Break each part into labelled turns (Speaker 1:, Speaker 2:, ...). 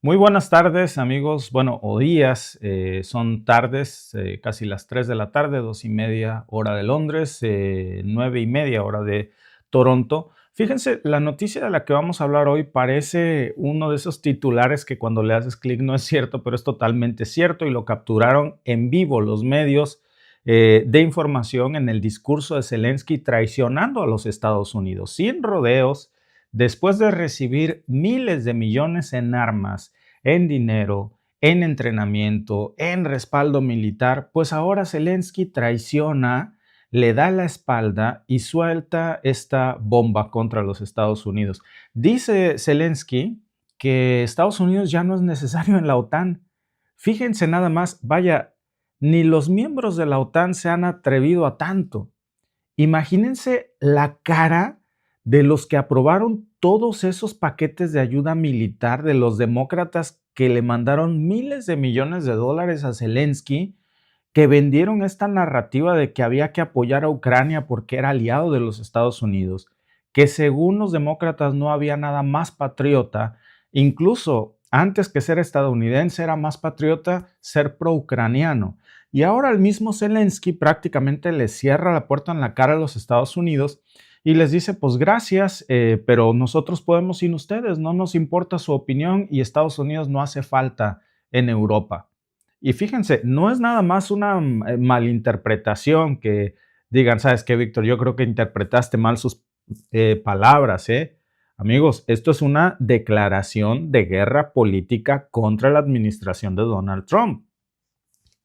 Speaker 1: Muy buenas tardes, amigos. Bueno, o días, son tardes, casi las 3 de la tarde, 2:30 hora de Londres, 9:30 hora de Toronto. Fíjense, la noticia de la que vamos a hablar hoy parece uno de esos titulares que cuando le haces clic no es cierto, pero es totalmente cierto y lo capturaron en vivo los medios de información en el discurso de Zelensky traicionando a los Estados Unidos, sin rodeos, después de recibir miles de millones en armas, en dinero, en entrenamiento, en respaldo militar, pues ahora Zelensky traiciona, le da la espalda y suelta esta bomba contra los Estados Unidos. Dice Zelensky que Estados Unidos ya no es necesario en la OTAN. Fíjense nada más, vaya, ni los miembros de la OTAN se han atrevido a tanto. Imagínense la cara de los que aprobaron todos esos paquetes de ayuda militar de los demócratas que le mandaron miles de millones de dólares a Zelensky, que vendieron esta narrativa de que había que apoyar a Ucrania porque era aliado de los Estados Unidos, que según los demócratas no había nada más patriota, incluso antes que ser estadounidense era más patriota ser pro-ucraniano. Y ahora el mismo Zelensky prácticamente le cierra la puerta en la cara a los Estados Unidos y les dice, pues gracias, pero nosotros podemos sin ustedes, no nos importa su opinión y Estados Unidos no hace falta en Europa. Y fíjense, no es nada más una malinterpretación que digan, ¿sabes qué, Víctor? Yo creo que interpretaste mal sus palabras, ¿eh? Amigos, esto es una declaración de guerra política contra la administración de Donald Trump.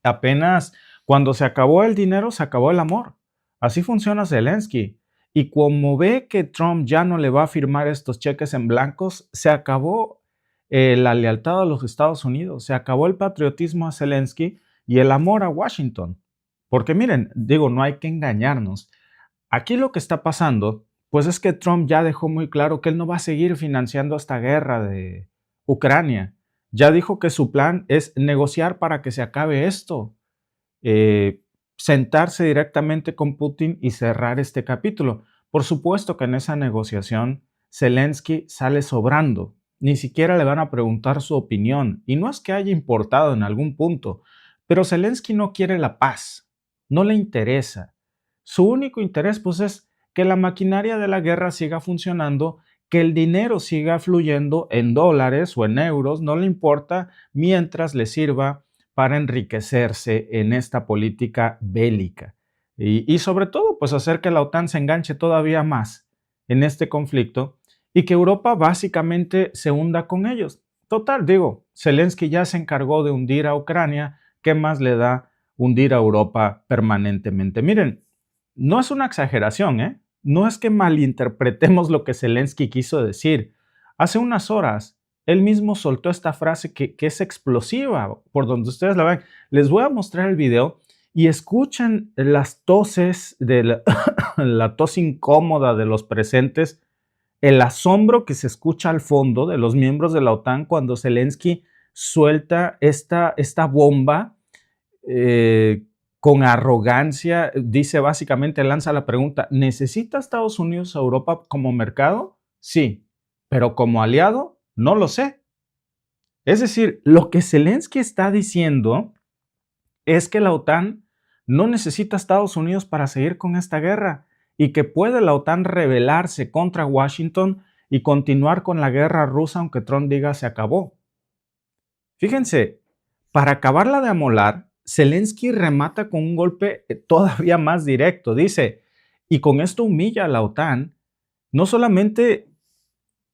Speaker 1: Apenas cuando se acabó el dinero, se acabó el amor. Así funciona Zelensky. Y como ve que Trump ya no le va a firmar estos cheques en blancos, se acabó la lealtad a los Estados Unidos, se acabó el patriotismo a Zelensky y el amor a Washington. Porque miren, digo, no hay que engañarnos. Aquí lo que está pasando, pues es que Trump ya dejó muy claro que él no va a seguir financiando esta guerra de Ucrania. Ya dijo que su plan es negociar para que se acabe esto, eh, sentarse directamente con Putin y cerrar este capítulo. Por supuesto que en esa negociación Zelensky sale sobrando. Ni siquiera le van a preguntar su opinión. Y no es que haya importado en algún punto, pero Zelensky no quiere la paz. No le interesa. Su único interés, pues, es que la maquinaria de la guerra siga funcionando, que el dinero siga fluyendo en dólares o en euros, no le importa, mientras le sirva para enriquecerse en esta política bélica. Y sobre todo, pues hacer que la OTAN se enganche todavía más en este conflicto y que Europa básicamente se hunda con ellos. Total, digo, Zelensky ya se encargó de hundir a Ucrania, ¿qué más le da hundir a Europa permanentemente? Miren, no es una exageración, ¿eh? No es que malinterpretemos lo que Zelensky quiso decir. Hace unas horas, él mismo soltó esta frase que es explosiva, por donde ustedes la ven. Les voy a mostrar el video y escuchen las toses, la tos incómoda de los presentes, el asombro que se escucha al fondo de los miembros de la OTAN cuando Zelensky suelta esta bomba eh, con arrogancia, dice básicamente, lanza la pregunta, ¿necesita Estados Unidos a Europa como mercado? Sí, pero como aliado, no lo sé. Es decir, lo que Zelensky está diciendo es que la OTAN no necesita a Estados Unidos para seguir con esta guerra y que puede la OTAN rebelarse contra Washington y continuar con la guerra rusa aunque Trump diga se acabó. Fíjense, para acabarla de amolar, Zelensky remata con un golpe todavía más directo. Dice, y con esto humilla a la OTAN, no solamente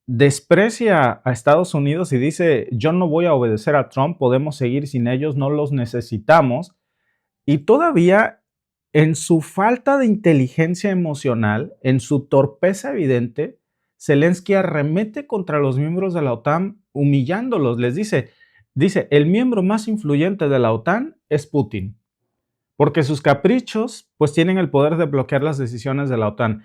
Speaker 1: desprecia a Estados Unidos y dice, yo no voy a obedecer a Trump, podemos seguir sin ellos, no los necesitamos. Y todavía en su falta de inteligencia emocional, en su torpeza evidente, Zelensky arremete contra los miembros de la OTAN humillándolos. Les dice, el miembro más influyente de la OTAN es Putin, porque sus caprichos pues tienen el poder de bloquear las decisiones de la OTAN.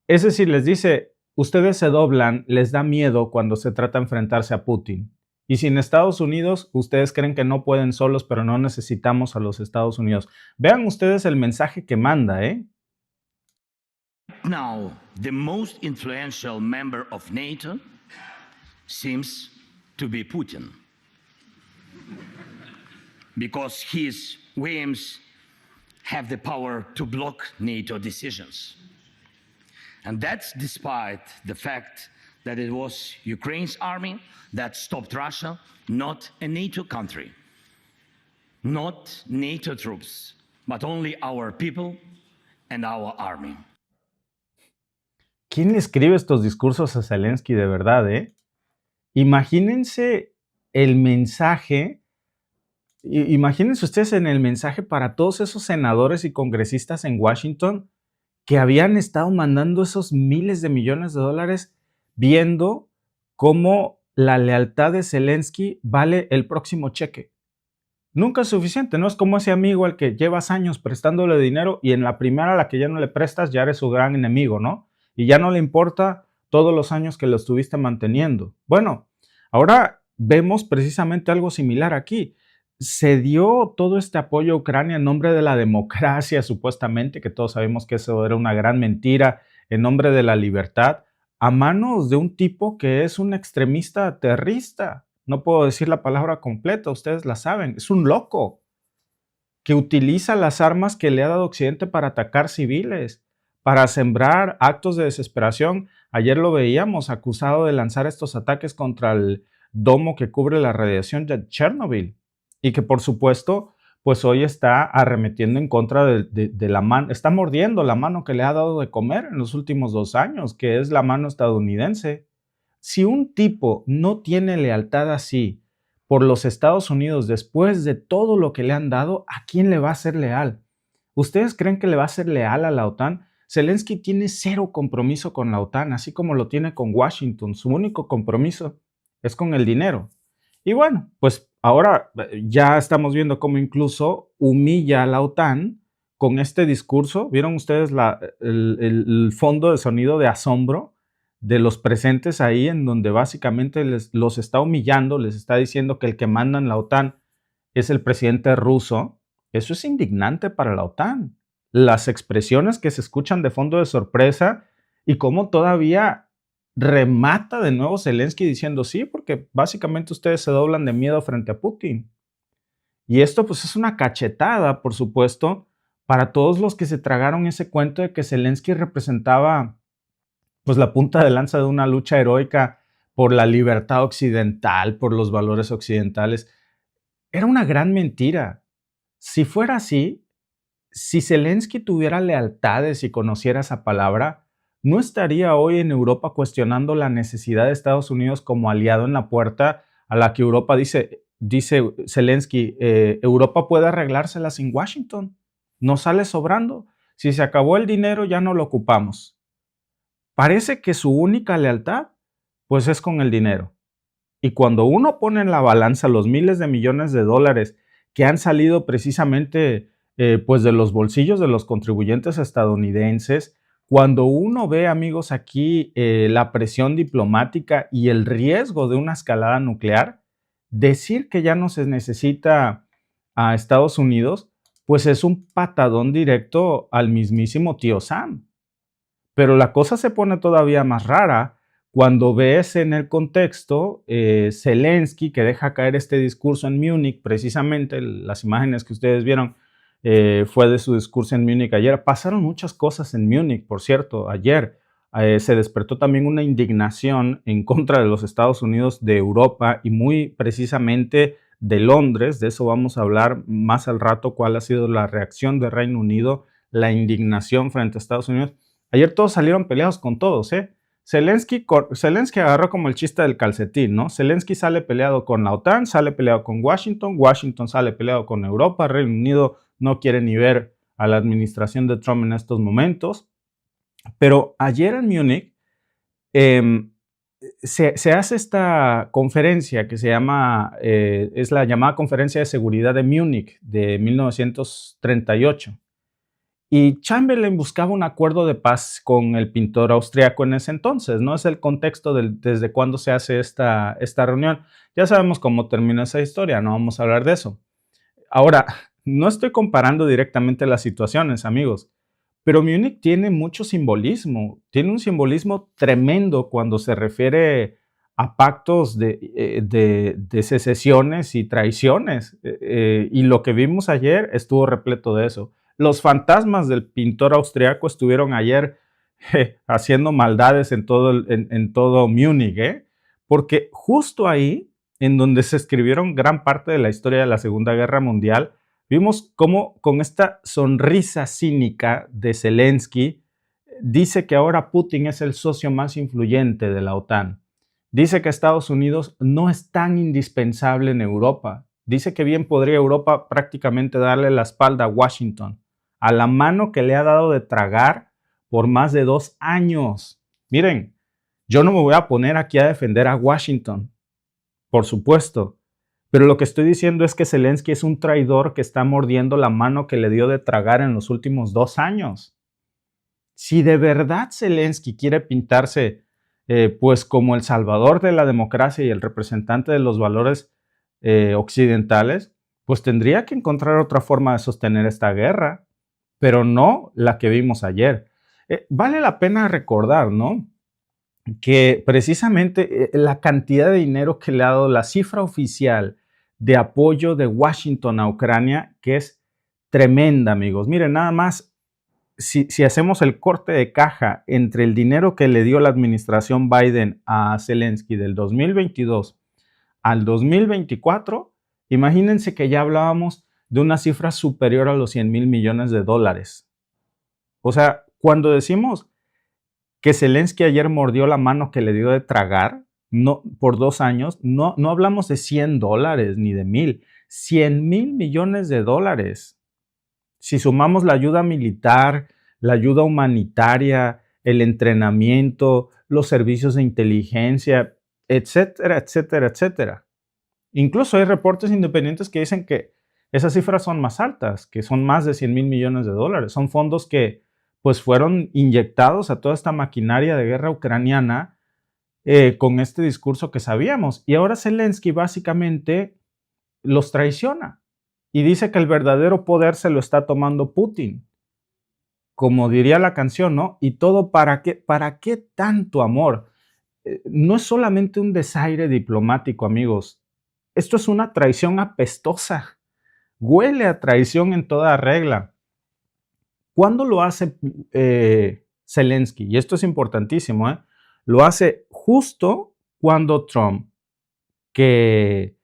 Speaker 1: Es decir, les dice, ustedes se doblan, les da miedo cuando se trata de enfrentarse a Putin. Y sin Estados Unidos, ustedes creen que no pueden solos, pero no necesitamos a los Estados Unidos. Vean ustedes el mensaje que manda, ¿eh?
Speaker 2: Now, the most influential member of NATO seems to be Putin. because his whims have the power to block NATO decisions. And that's despite the fact that it was Ukraine's army that stopped Russia, not a NATO country, not NATO troops, but only our people and our army.
Speaker 1: ¿Quién le escribe estos discursos a Zelensky de verdad, Imagínense el mensaje, imagínense ustedes en el mensaje para todos esos senadores y congresistas en Washington que habían estado mandando esos miles de millones de dólares viendo cómo la lealtad de Zelensky vale el próximo cheque. Nunca es suficiente, no es como ese amigo al que llevas años prestándole dinero y en la primera a la que ya no le prestas ya eres su gran enemigo, ¿no? Y ya no le importa todos los años que lo estuviste manteniendo. Bueno, ahora vemos precisamente algo similar aquí. Se dio todo este apoyo a Ucrania en nombre de la democracia, supuestamente, que todos sabemos que eso era una gran mentira, en nombre de la libertad, a manos de un tipo que es un extremista aterrista. No puedo decir la palabra completa, ustedes la saben. Es un loco que utiliza las armas que le ha dado Occidente para atacar civiles, para sembrar actos de desesperación. Ayer lo veíamos acusado de lanzar estos ataques contra el domo que cubre la radiación de Chernobyl y que por supuesto pues hoy está arremetiendo en contra de la mano, está mordiendo la mano que le ha dado de comer en los últimos 2 años, que es la mano estadounidense. Si un tipo no tiene lealtad así por los Estados Unidos después de todo lo que le han dado, ¿a quién le va a ser leal? ¿Ustedes creen que le va a ser leal a la OTAN? Zelensky tiene 0 compromiso con la OTAN, así como lo tiene con Washington. Su único compromiso es con el dinero. Y bueno, pues ahora ya estamos viendo cómo incluso humilla a la OTAN con este discurso. ¿Vieron ustedes el fondo de sonido de asombro de los presentes ahí, en donde básicamente los está humillando, les está diciendo que el que manda en la OTAN es el presidente ruso? Eso es indignante para la OTAN. Las expresiones que se escuchan de fondo de sorpresa y cómo todavía remata de nuevo Zelensky diciendo sí, porque básicamente ustedes se doblan de miedo frente a Putin. Y esto pues es una cachetada, por supuesto, para todos los que se tragaron ese cuento de que Zelensky representaba pues la punta de lanza de una lucha heroica por la libertad occidental, por los valores occidentales. Era una gran mentira. Si fuera así, si Zelensky tuviera lealtades y conociera esa palabra, no estaría hoy en Europa cuestionando la necesidad de Estados Unidos como aliado en la puerta a la que Europa dice Zelensky, Europa puede arreglársela sin Washington, no sale sobrando. Si se acabó el dinero, ya no lo ocupamos. Parece que su única lealtad, pues es con el dinero. Y cuando uno pone en la balanza los miles de millones de dólares que han salido precisamente pues de los bolsillos de los contribuyentes estadounidenses, cuando uno ve, amigos, aquí la presión diplomática y el riesgo de una escalada nuclear, decir que ya no se necesita a Estados Unidos, pues es un patadón directo al mismísimo tío Sam. Pero la cosa se pone todavía más rara cuando ves en el contexto Zelensky, que deja caer este discurso en Múnich, precisamente las imágenes que ustedes vieron fue de su discurso en Múnich ayer. Pasaron muchas cosas en Múnich, por cierto, ayer. Se despertó también una indignación en contra de los Estados Unidos, de Europa y muy precisamente de Londres. De eso vamos a hablar más al rato, cuál ha sido la reacción del Reino Unido, la indignación frente a Estados Unidos. Ayer todos salieron peleados con todos, Zelensky agarró como el chiste del calcetín, ¿no? Zelensky sale peleado con la OTAN, sale peleado con Washington, Washington sale peleado con Europa, Reino Unido no quiere ni ver a la administración de Trump en estos momentos. Pero ayer en Múnich se hace esta conferencia que se llama, es la llamada Conferencia de Seguridad de Múnich de 1938. Y Chamberlain buscaba un acuerdo de paz con el pintor austriaco en ese entonces, ¿no? Es el contexto desde cuándo se hace esta reunión. Ya sabemos cómo termina esa historia, no vamos a hablar de eso. Ahora, no estoy comparando directamente las situaciones, amigos, pero Múnich tiene mucho simbolismo, tiene un simbolismo tremendo cuando se refiere a pactos de secesiones y traiciones. Y lo que vimos ayer estuvo repleto de eso. Los fantasmas del pintor austriaco estuvieron ayer haciendo maldades en todo Múnich, porque justo ahí, en donde se escribieron gran parte de la historia de la Segunda Guerra Mundial, vimos cómo con esta sonrisa cínica de Zelensky dice que ahora Putin es el socio más influyente de la OTAN. Dice que Estados Unidos no es tan indispensable en Europa. Dice que bien podría Europa prácticamente darle la espalda a Washington, a la mano que le ha dado de tragar por más de 2 años. Miren, yo no me voy a poner aquí a defender a Washington, por supuesto, pero lo que estoy diciendo es que Zelensky es un traidor que está mordiendo la mano que le dio de tragar en los últimos 2 años. Si de verdad Zelensky quiere pintarse pues como el salvador de la democracia y el representante de los valores occidentales, pues tendría que encontrar otra forma de sostener esta guerra, pero no la que vimos ayer. Vale la pena recordar, ¿no?, que precisamente la cantidad de dinero que le ha dado la cifra oficial de apoyo de Washington a Ucrania, que es tremenda, amigos. Miren, nada más, si hacemos el corte de caja entre el dinero que le dio la administración Biden a Zelensky del 2022 al 2024, imagínense que ya hablábamos de una cifra superior a los 100,000 millones de dólares. O sea, cuando decimos que Zelensky ayer mordió la mano que le dio de tragar no, por 2 años, no hablamos de $100 ni de 1,000, 100,000 millones de dólares. Si sumamos la ayuda militar, la ayuda humanitaria, el entrenamiento, los servicios de inteligencia, etcétera, etcétera, etcétera. Incluso hay reportes independientes que dicen que esas cifras son más altas, que son más de 100,000 millones de dólares. Son fondos que pues fueron inyectados a toda esta maquinaria de guerra ucraniana con este discurso que sabíamos. Y ahora Zelensky básicamente los traiciona y dice que el verdadero poder se lo está tomando Putin. Como diría la canción, ¿no? ¿Y todo para qué? ¿Para qué tanto amor? No es solamente un desaire diplomático, amigos. Esto es una traición apestosa. Huele a traición en toda regla. ¿Cuándo lo hace Zelensky? Y esto es importantísimo, ¿eh? Lo hace justo cuando Trump, que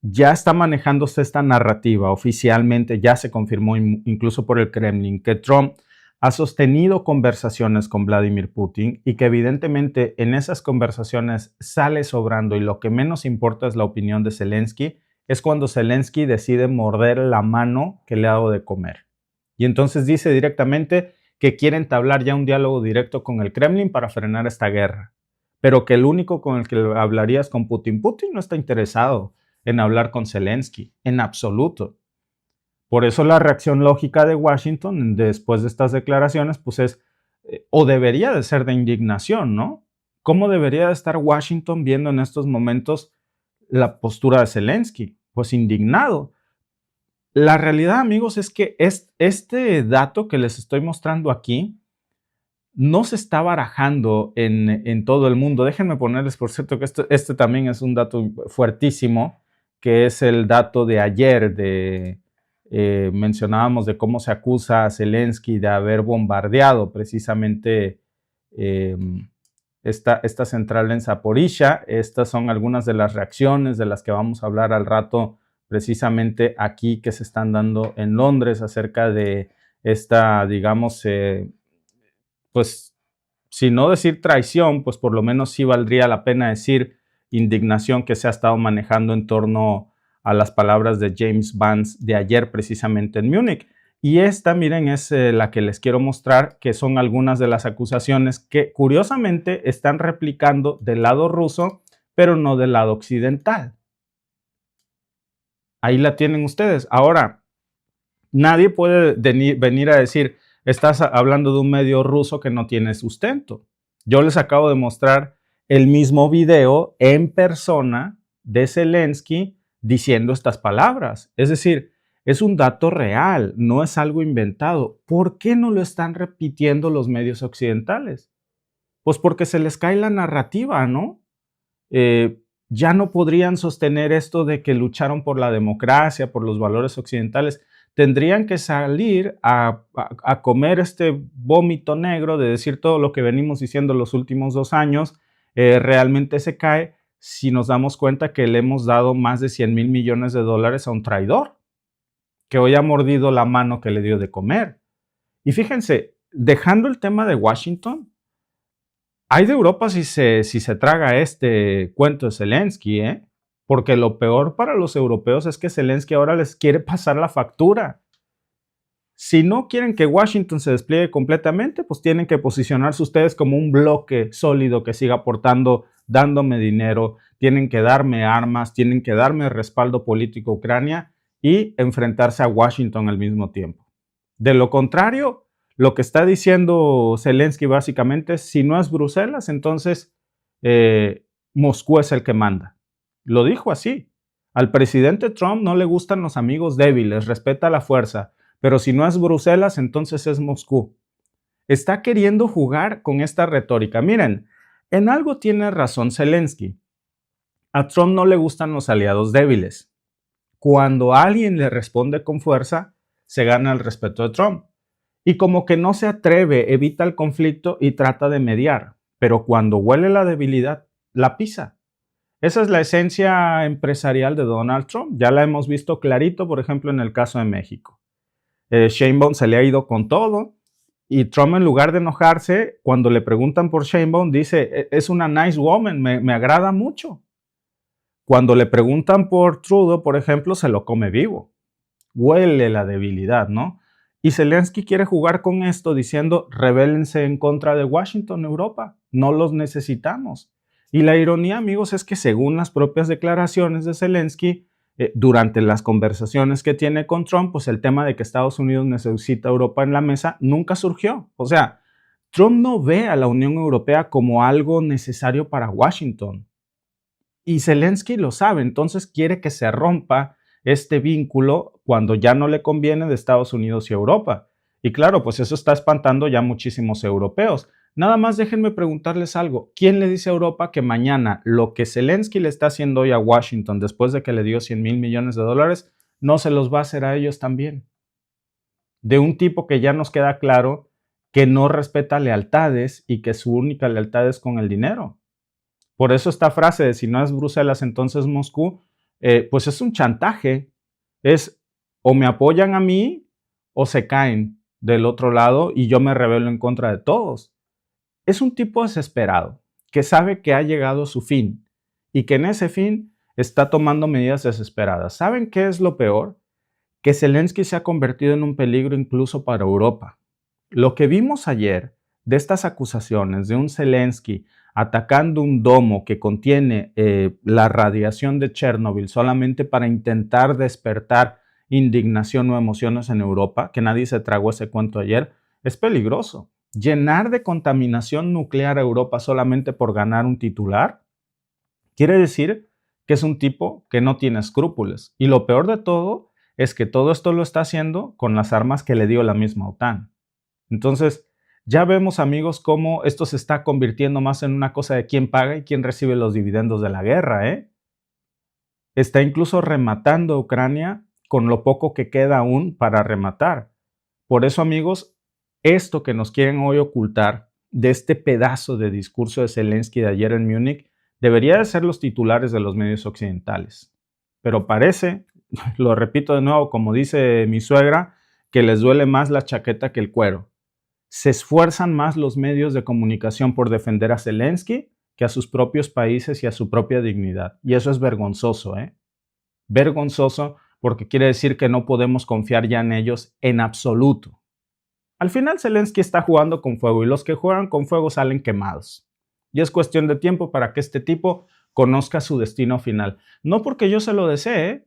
Speaker 1: ya está manejándose esta narrativa oficialmente, ya se confirmó incluso por el Kremlin, que Trump ha sostenido conversaciones con Vladimir Putin y que evidentemente en esas conversaciones sale sobrando y lo que menos importa es la opinión de Zelensky, es cuando Zelensky decide morder la mano que le ha dado de comer. Y entonces dice directamente que quiere entablar ya un diálogo directo con el Kremlin para frenar esta guerra, pero que el único con el que hablaría es con Putin. Putin no está interesado en hablar con Zelensky, en absoluto. Por eso la reacción lógica de Washington después de estas declaraciones, pues es, o debería de ser de indignación, ¿no? ¿Cómo debería de estar Washington viendo en estos momentos la postura de Zelensky? Pues indignado. La realidad, amigos, es que este dato que les estoy mostrando aquí no se está barajando en todo el mundo. Déjenme ponerles, por cierto, que este también es un dato fuertísimo, que es el dato de ayer, mencionábamos de cómo se acusa a Zelensky de haber bombardeado precisamente esta central en Zaporizhia. Estas son algunas de las reacciones de las que vamos a hablar al rato, precisamente aquí que se están dando en Londres acerca de esta, digamos, pues, si no decir traición, pues por lo menos sí valdría la pena decir indignación que se ha estado manejando en torno a las palabras de James Vance de ayer precisamente en Múnich. Y esta, miren, es la que les quiero mostrar, que son algunas de las acusaciones que curiosamente están replicando del lado ruso, pero no del lado occidental. Ahí la tienen ustedes. Ahora, nadie puede venir a decir, estás hablando de un medio ruso que no tiene sustento. Yo les acabo de mostrar el mismo video en persona de Zelensky diciendo estas palabras. Es decir, es un dato real, no es algo inventado. ¿Por qué no lo están repitiendo los medios occidentales? Pues porque se les cae la narrativa, ¿no? ya no podrían sostener esto de que lucharon por la democracia, por los valores occidentales. Tendrían que salir a comer este vómito negro de decir todo lo que venimos diciendo los últimos 2 años, realmente se cae si nos damos cuenta que le hemos dado más de $100 mil millones a un traidor, que hoy ha mordido la mano que le dio de comer. Y fíjense, dejando el tema de Washington, hay de Europa si se traga este cuento de Zelensky, ¿eh? Porque lo peor para los europeos es que Zelensky ahora les quiere pasar la factura. Si no quieren que Washington se despliegue completamente, pues tienen que posicionarse ustedes como un bloque sólido que siga aportando, dándome dinero, tienen que darme armas, tienen que darme respaldo político a Ucrania y enfrentarse a Washington al mismo tiempo. De lo contrario, lo que está diciendo Zelensky básicamente es, si no es Bruselas, entonces Moscú es el que manda. Lo dijo así. Al presidente Trump no le gustan los amigos débiles, respeta la fuerza, pero si no es Bruselas, entonces es Moscú. Está queriendo jugar con esta retórica. Miren, en algo tiene razón Zelensky. A Trump no le gustan los aliados débiles. Cuando alguien le responde con fuerza, se gana el respeto de Trump. Y como que no se atreve, evita el conflicto y trata de mediar. Pero cuando huele la debilidad, la pisa. Esa es la esencia empresarial de Donald Trump. Ya la hemos visto clarito, por ejemplo, en el caso de México. Sheinbaum se le ha ido con todo y Trump, en lugar de enojarse, cuando le preguntan por Sheinbaum, dice, es una nice woman, me agrada mucho. Cuando le preguntan por Trudeau, por ejemplo, se lo come vivo. Huele la debilidad, ¿no? Y Zelensky quiere jugar con esto diciendo, rebélense en contra de Washington, Europa, no los necesitamos. Y la ironía, amigos, es que según las propias declaraciones de Zelensky, durante las conversaciones que tiene con Trump, pues el tema de que Estados Unidos necesita a Europa en la mesa nunca surgió. O sea, Trump no ve a la Unión Europea como algo necesario para Washington. Y Zelensky lo sabe, entonces quiere que se rompa este vínculo cuando ya no le conviene de Estados Unidos y Europa. Y claro, pues eso está espantando ya muchísimos europeos. Nada más déjenme preguntarles algo. ¿Quién le dice a Europa que mañana lo que Zelensky le está haciendo hoy a Washington después de que le dio $100 mil millones no se los va a hacer a ellos también? De un tipo que ya nos queda claro que no respeta lealtades y que su única lealtad es con el dinero. Por eso esta frase de si no es Bruselas, entonces Moscú, pues es un chantaje. Es o me apoyan a mí o se caen del otro lado y yo me rebelo en contra de todos. Es un tipo desesperado que sabe que ha llegado a su fin y que en ese fin está tomando medidas desesperadas. ¿Saben qué es lo peor? Que Zelensky se ha convertido en un peligro incluso para Europa. Lo que vimos ayer de estas acusaciones de un Zelensky atacando un domo que contiene la radiación de Chernobyl solamente para intentar despertar indignación o emociones en Europa, que nadie se tragó ese cuento ayer, es peligroso. Llenar de contaminación nuclear a Europa solamente por ganar un titular quiere decir que es un tipo que no tiene escrúpulos. Y lo peor de todo es que todo esto lo está haciendo con las armas que le dio la misma OTAN. Entonces, ya vemos, amigos, cómo esto se está convirtiendo más en una cosa de quién paga y quién recibe los dividendos de la guerra, ¿eh? Está incluso rematando a Ucrania con lo poco que queda aún para rematar. Por eso, amigos, esto que nos quieren hoy ocultar de este pedazo de discurso de Zelensky de ayer en Múnich debería de ser los titulares de los medios occidentales. Pero parece, lo repito de nuevo, como dice mi suegra, que les duele más la chaqueta que el cuero. Se esfuerzan más los medios de comunicación por defender a Zelensky que a sus propios países y a su propia dignidad. Y eso es vergonzoso, ¿eh? Vergonzoso porque quiere decir que no podemos confiar ya en ellos en absoluto. Al final Zelensky está jugando con fuego y los que juegan con fuego salen quemados. Y es cuestión de tiempo para que este tipo conozca su destino final. No porque yo se lo desee,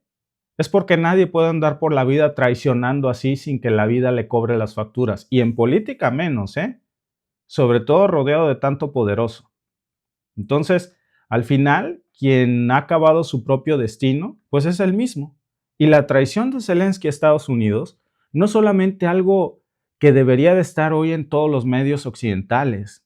Speaker 1: es porque nadie puede andar por la vida traicionando así sin que la vida le cobre las facturas. Y en política menos, ¿eh? Sobre todo rodeado de tanto poderoso. Entonces, al final, quien ha acabado su propio destino, pues es él mismo. Y la traición de Zelensky a Estados Unidos no es solamente algo que debería de estar hoy en todos los medios occidentales.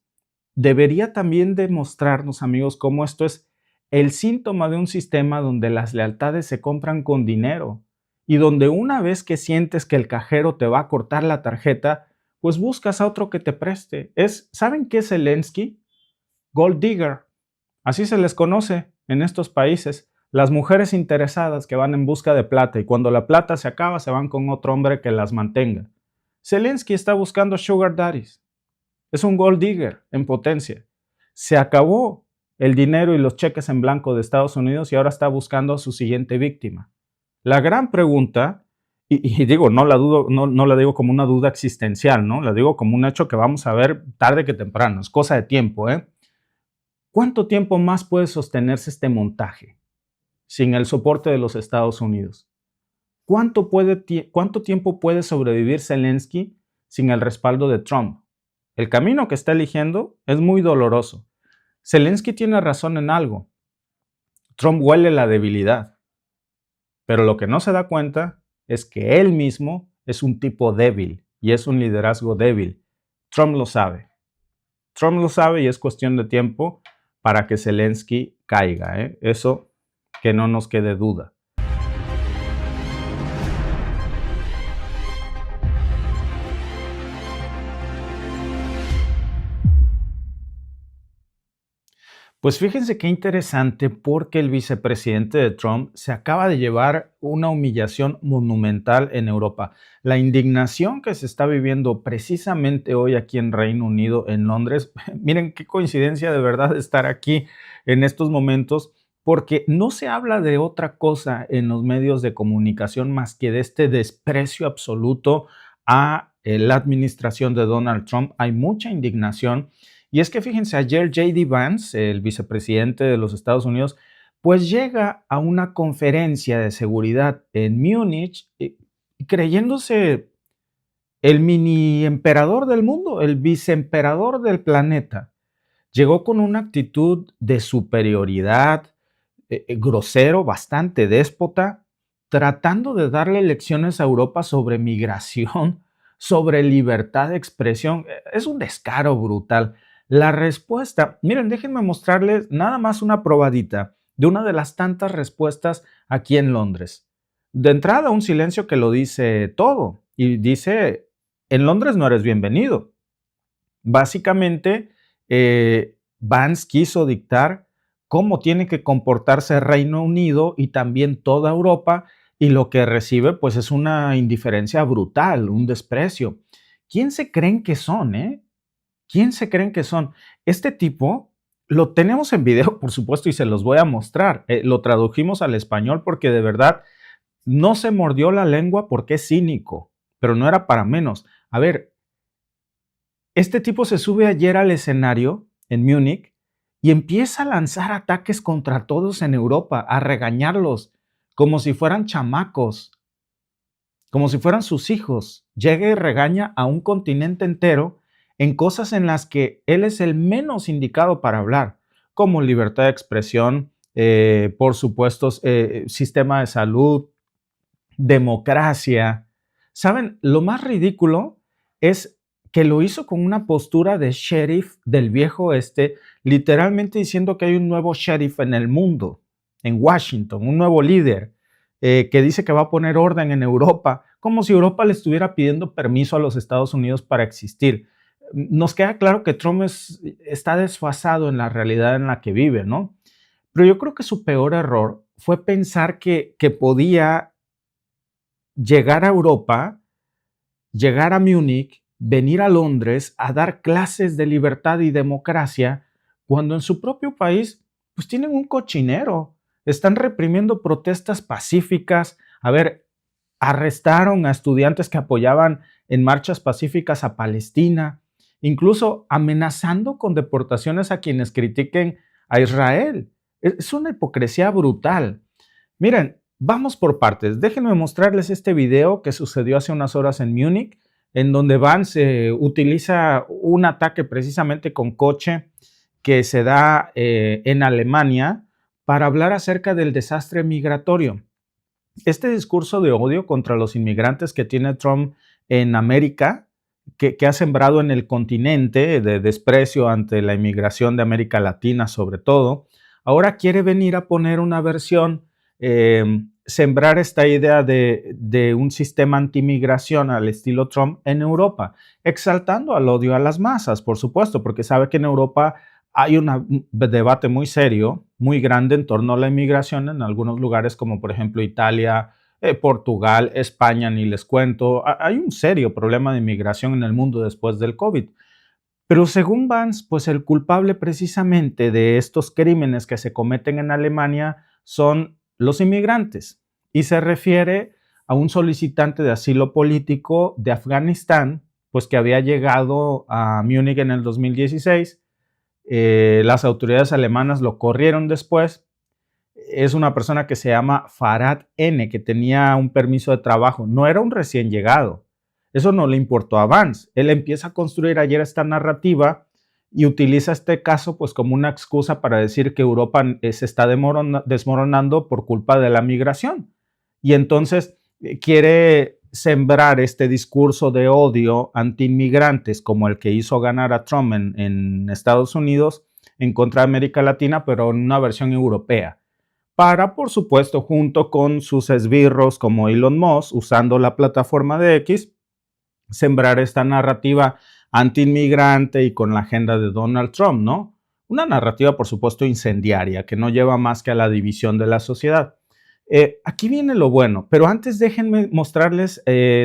Speaker 1: Debería también demostrarnos, amigos, cómo esto es el síntoma de un sistema donde las lealtades se compran con dinero y donde una vez que sientes que el cajero te va a cortar la tarjeta, pues buscas a otro que te preste. ¿Saben qué es Zelensky? Gold digger. Así se les conoce en estos países. Las mujeres interesadas que van en busca de plata y cuando la plata se acaba se van con otro hombre que las mantenga. Zelensky está buscando sugar daddies. Es un gold digger en potencia. Se acabó el dinero y los cheques en blanco de Estados Unidos y ahora está buscando a su siguiente víctima. La gran pregunta, y digo, no la digo como una duda existencial, ¿no? La digo como un hecho que vamos a ver tarde que temprano, es cosa de tiempo, ¿eh? ¿Cuánto tiempo más puede sostenerse este montaje sin el soporte de los Estados Unidos? ¿Cuánto tiempo puede sobrevivir Zelensky sin el respaldo de Trump? El camino que está eligiendo es muy doloroso. Zelensky tiene razón en algo. Trump huele la debilidad, pero lo que no se da cuenta es que él mismo es un tipo débil y es un liderazgo débil. Trump lo sabe. Trump lo sabe y es cuestión de tiempo para que Zelensky caiga, ¿eh? Eso que no nos quede duda. Pues fíjense qué interesante porque el vicepresidente de Trump se acaba de llevar una humillación monumental en Europa. La indignación que se está viviendo precisamente hoy aquí en Reino Unido, en Londres, miren qué coincidencia de verdad estar aquí en estos momentos, porque no se habla de otra cosa en los medios de comunicación más que de este desprecio absoluto a la administración de Donald Trump. Hay mucha indignación. Y es que fíjense, ayer J.D. Vance, el vicepresidente de los Estados Unidos, pues llega a una conferencia de seguridad en Múnich creyéndose el mini emperador del mundo, el viceemperador del planeta. Llegó con una actitud de superioridad, grosero, bastante déspota, tratando de darle lecciones a Europa sobre migración, sobre libertad de expresión. Es un descaro brutal. La respuesta, miren, déjenme mostrarles nada más una probadita de una de las tantas respuestas aquí en Londres. De entrada, un silencio que lo dice todo y dice, en Londres no eres bienvenido. Básicamente, Vance quiso dictar cómo tiene que comportarse Reino Unido y también toda Europa, y lo que recibe pues es una indiferencia brutal, un desprecio. ¿Quién se creen que son, ¿Quién se creen que son? Este tipo lo tenemos en video, por supuesto, y se los voy a mostrar. Lo tradujimos al español porque de verdad no se mordió la lengua porque es cínico, pero no era para menos. A ver, este tipo se sube ayer al escenario en Múnich y empieza a lanzar ataques contra todos en Europa, a regañarlos como si fueran chamacos, como si fueran sus hijos. Llega y regaña a un continente entero en cosas en las que él es el menos indicado para hablar, como libertad de expresión, por supuesto, sistema de salud, democracia. ¿Saben? Lo más ridículo es que lo hizo con una postura de sheriff del viejo oeste, literalmente diciendo que hay un nuevo sheriff en el mundo, en Washington, un nuevo líder que dice que va a poner orden en Europa, como si Europa le estuviera pidiendo permiso a los Estados Unidos para existir. Nos queda claro que Trump está desfasado en la realidad en la que vive, ¿no? Pero yo creo que su peor error fue pensar que podía llegar a Europa, llegar a Múnich, venir a Londres a dar clases de libertad y democracia, cuando en su propio país pues tienen un cochinero, están reprimiendo protestas pacíficas. A ver, arrestaron a estudiantes que apoyaban en marchas pacíficas a Palestina, incluso amenazando con deportaciones a quienes critiquen a Israel. Es una hipocresía brutal. Miren, vamos por partes. Déjenme mostrarles este video que sucedió hace unas horas en Múnich, en donde Vance utiliza un ataque precisamente con coche que se da en Alemania para hablar acerca del desastre migratorio. Este discurso de odio contra los inmigrantes que tiene Trump en América, que ha sembrado en el continente de desprecio ante la inmigración de América Latina sobre todo, ahora quiere venir a poner una versión, sembrar esta idea de un sistema antimigración al estilo Trump en Europa, exaltando al odio a las masas, por supuesto, porque sabe que en Europa hay un debate muy serio, muy grande en torno a la inmigración en algunos lugares como por ejemplo Italia, Portugal, España, ni les cuento. Hay un serio problema de inmigración en el mundo después del COVID. Pero según Vance, pues el culpable precisamente de estos crímenes que se cometen en Alemania son los inmigrantes y se refiere a un solicitante de asilo político de Afganistán, pues que había llegado a Múnich en el 2016. Las autoridades alemanas lo corrieron después. Es una persona que se llama Farad N, que tenía un permiso de trabajo, no era un recién llegado. Eso no le importó a Vance. Él empieza a construir ayer esta narrativa y utiliza este caso pues como una excusa para decir que Europa se está desmoronando por culpa de la migración. Y entonces quiere sembrar este discurso de odio anti-inmigrantes como el que hizo ganar a Trump en Estados Unidos en contra de América Latina, pero en una versión europea. Para, por supuesto, junto con sus esbirros como Elon Musk, usando la plataforma de X, sembrar esta narrativa anti-inmigrante y con la agenda de Donald Trump, ¿no? Una narrativa, por supuesto, incendiaria, que no lleva más que a la división de la sociedad. Aquí viene lo bueno, pero antes déjenme mostrarles,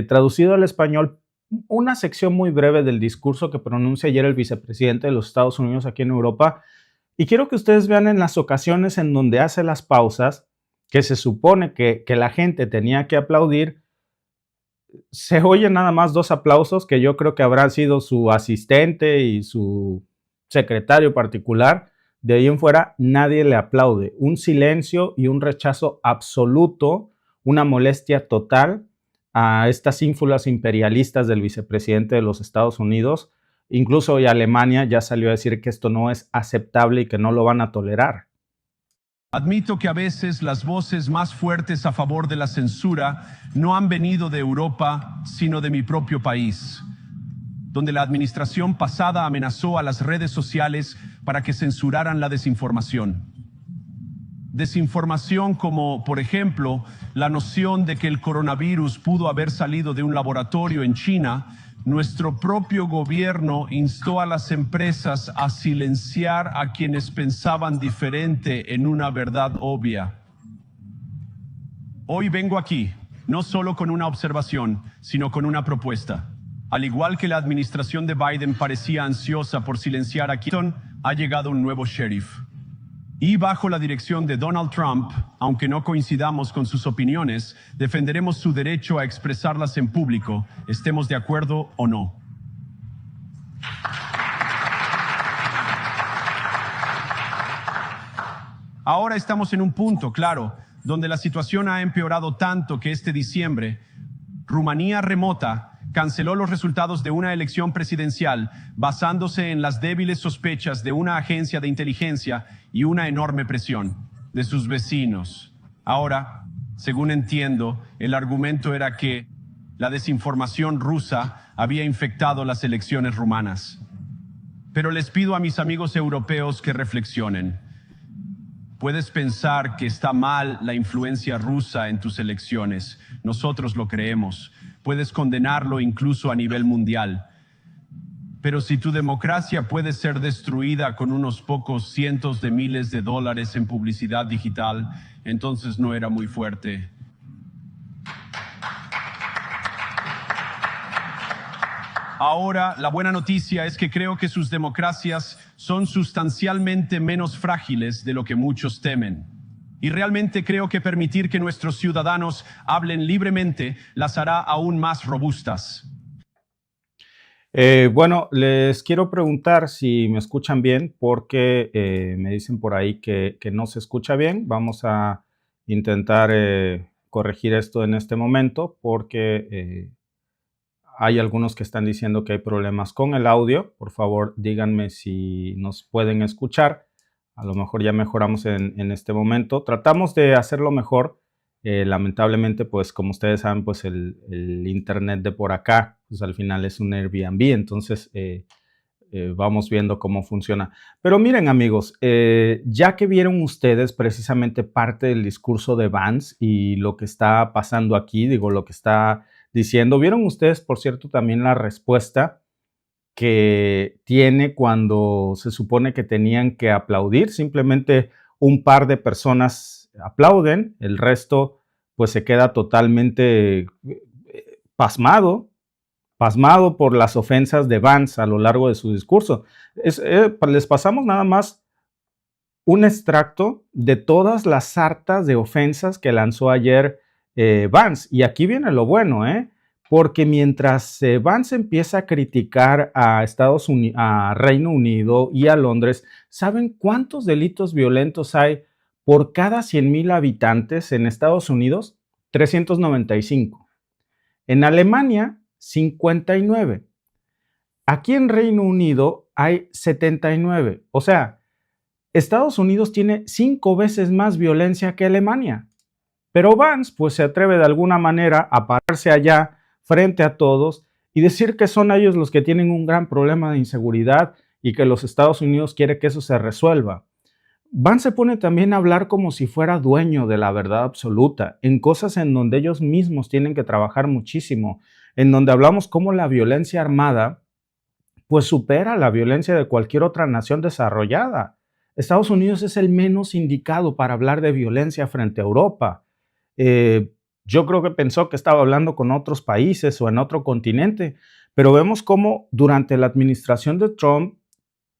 Speaker 1: traducido al español, una sección muy breve del discurso que pronuncia ayer el vicepresidente de los Estados Unidos aquí en Europa, y quiero que ustedes vean en las ocasiones en donde hace las pausas, que se supone que la gente tenía que aplaudir, se oyen nada más 2 aplausos que yo creo que habrán sido su asistente y su secretario particular. De ahí en fuera nadie le aplaude. Un silencio y un rechazo absoluto, una molestia total a estas ínfulas imperialistas del vicepresidente de los Estados Unidos. Incluso hoy Alemania ya salió a decir que esto no es aceptable y que no lo van a tolerar.
Speaker 3: Admito que a veces las voces más fuertes a favor de la censura no han venido de Europa, sino de mi propio país, donde la administración pasada amenazó a las redes sociales para que censuraran la desinformación. Desinformación como, por ejemplo, la noción de que el coronavirus pudo haber salido de un laboratorio en China. Nuestro propio gobierno instó a las empresas a silenciar a quienes pensaban diferente en una verdad obvia. Hoy vengo aquí, no solo con una observación, sino con una propuesta. Al igual que la administración de Biden parecía ansiosa por silenciar a Keaton, ha llegado un nuevo sheriff. Y bajo la dirección de Donald Trump, aunque no coincidamos con sus opiniones, defenderemos su derecho a expresarlas en público, estemos de acuerdo o no. Ahora estamos en un punto, claro, donde la situación ha empeorado tanto que este diciembre, Rumanía remota canceló los resultados de una elección presidencial basándose en las débiles sospechas de una agencia de inteligencia y una enorme presión de sus vecinos. Ahora, según entiendo, el argumento era que la desinformación rusa había infectado las elecciones rumanas. Pero les pido a mis amigos europeos que reflexionen. Puedes pensar que está mal la influencia rusa en tus elecciones. Nosotros lo creemos. Puedes condenarlo incluso a nivel mundial. Pero si tu democracia puede ser destruida con unos pocos cientos de miles de dólares en publicidad digital, entonces no era muy fuerte. Ahora, la buena noticia es que creo que sus democracias son sustancialmente menos frágiles de lo que muchos temen. Y realmente creo que permitir que nuestros ciudadanos hablen libremente las hará aún más robustas.
Speaker 1: Bueno, les quiero preguntar si me escuchan bien, porque me dicen por ahí que no se escucha bien. Vamos a intentar corregir esto en este momento, porque hay algunos que están diciendo que hay problemas con el audio. Por favor, díganme si nos pueden escuchar. A lo mejor ya mejoramos en este momento. Tratamos de hacerlo mejor. Lamentablemente, pues como ustedes saben, pues el internet de por acá, pues al final es un Airbnb. Entonces, vamos viendo cómo funciona. Pero miren, amigos, ya que vieron ustedes precisamente parte del discurso de Vance y lo que está pasando aquí, digo, lo que está diciendo, vieron ustedes, por cierto, también la respuesta que tiene cuando se supone que tenían que aplaudir. Simplemente un par de personas aplauden, el resto pues se queda totalmente pasmado por las ofensas de Vance a lo largo de su discurso. Les pasamos nada más un extracto de todas las sartas de ofensas que lanzó ayer Vance. Y aquí viene lo bueno, porque mientras Vance empieza a criticar a a Reino Unido y a Londres, ¿saben cuántos delitos violentos hay por cada 100,000 habitantes en Estados Unidos? 395. En Alemania, 59. Aquí en Reino Unido hay 79. O sea, Estados Unidos tiene 5 veces más violencia que Alemania. Pero Vance pues se atreve de alguna manera a pararse allá frente a todos y decir que son ellos los que tienen un gran problema de inseguridad y que los Estados Unidos quiere que eso se resuelva. Vance se pone también a hablar como si fuera dueño de la verdad absoluta, en cosas en donde ellos mismos tienen que trabajar muchísimo, en donde hablamos cómo la violencia armada pues supera la violencia de cualquier otra nación desarrollada. Estados Unidos es el menos indicado para hablar de violencia frente a Europa. Yo creo que pensó que estaba hablando con otros países o en otro continente, pero vemos cómo durante la administración de Trump,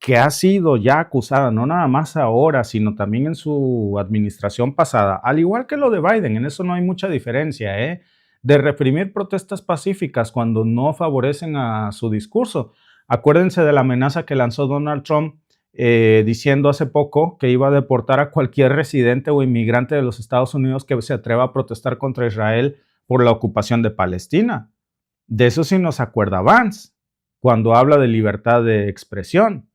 Speaker 1: que ha sido ya acusada, no nada más ahora, sino también en su administración pasada, al igual que lo de Biden, en eso no hay mucha diferencia, de reprimir protestas pacíficas cuando no favorecen a su discurso. Acuérdense de la amenaza que lanzó Donald Trump diciendo hace poco que iba a deportar a cualquier residente o inmigrante de los Estados Unidos que se atreva a protestar contra Israel por la ocupación de Palestina. De eso sí nos acuerda Vance, cuando habla de libertad de expresión.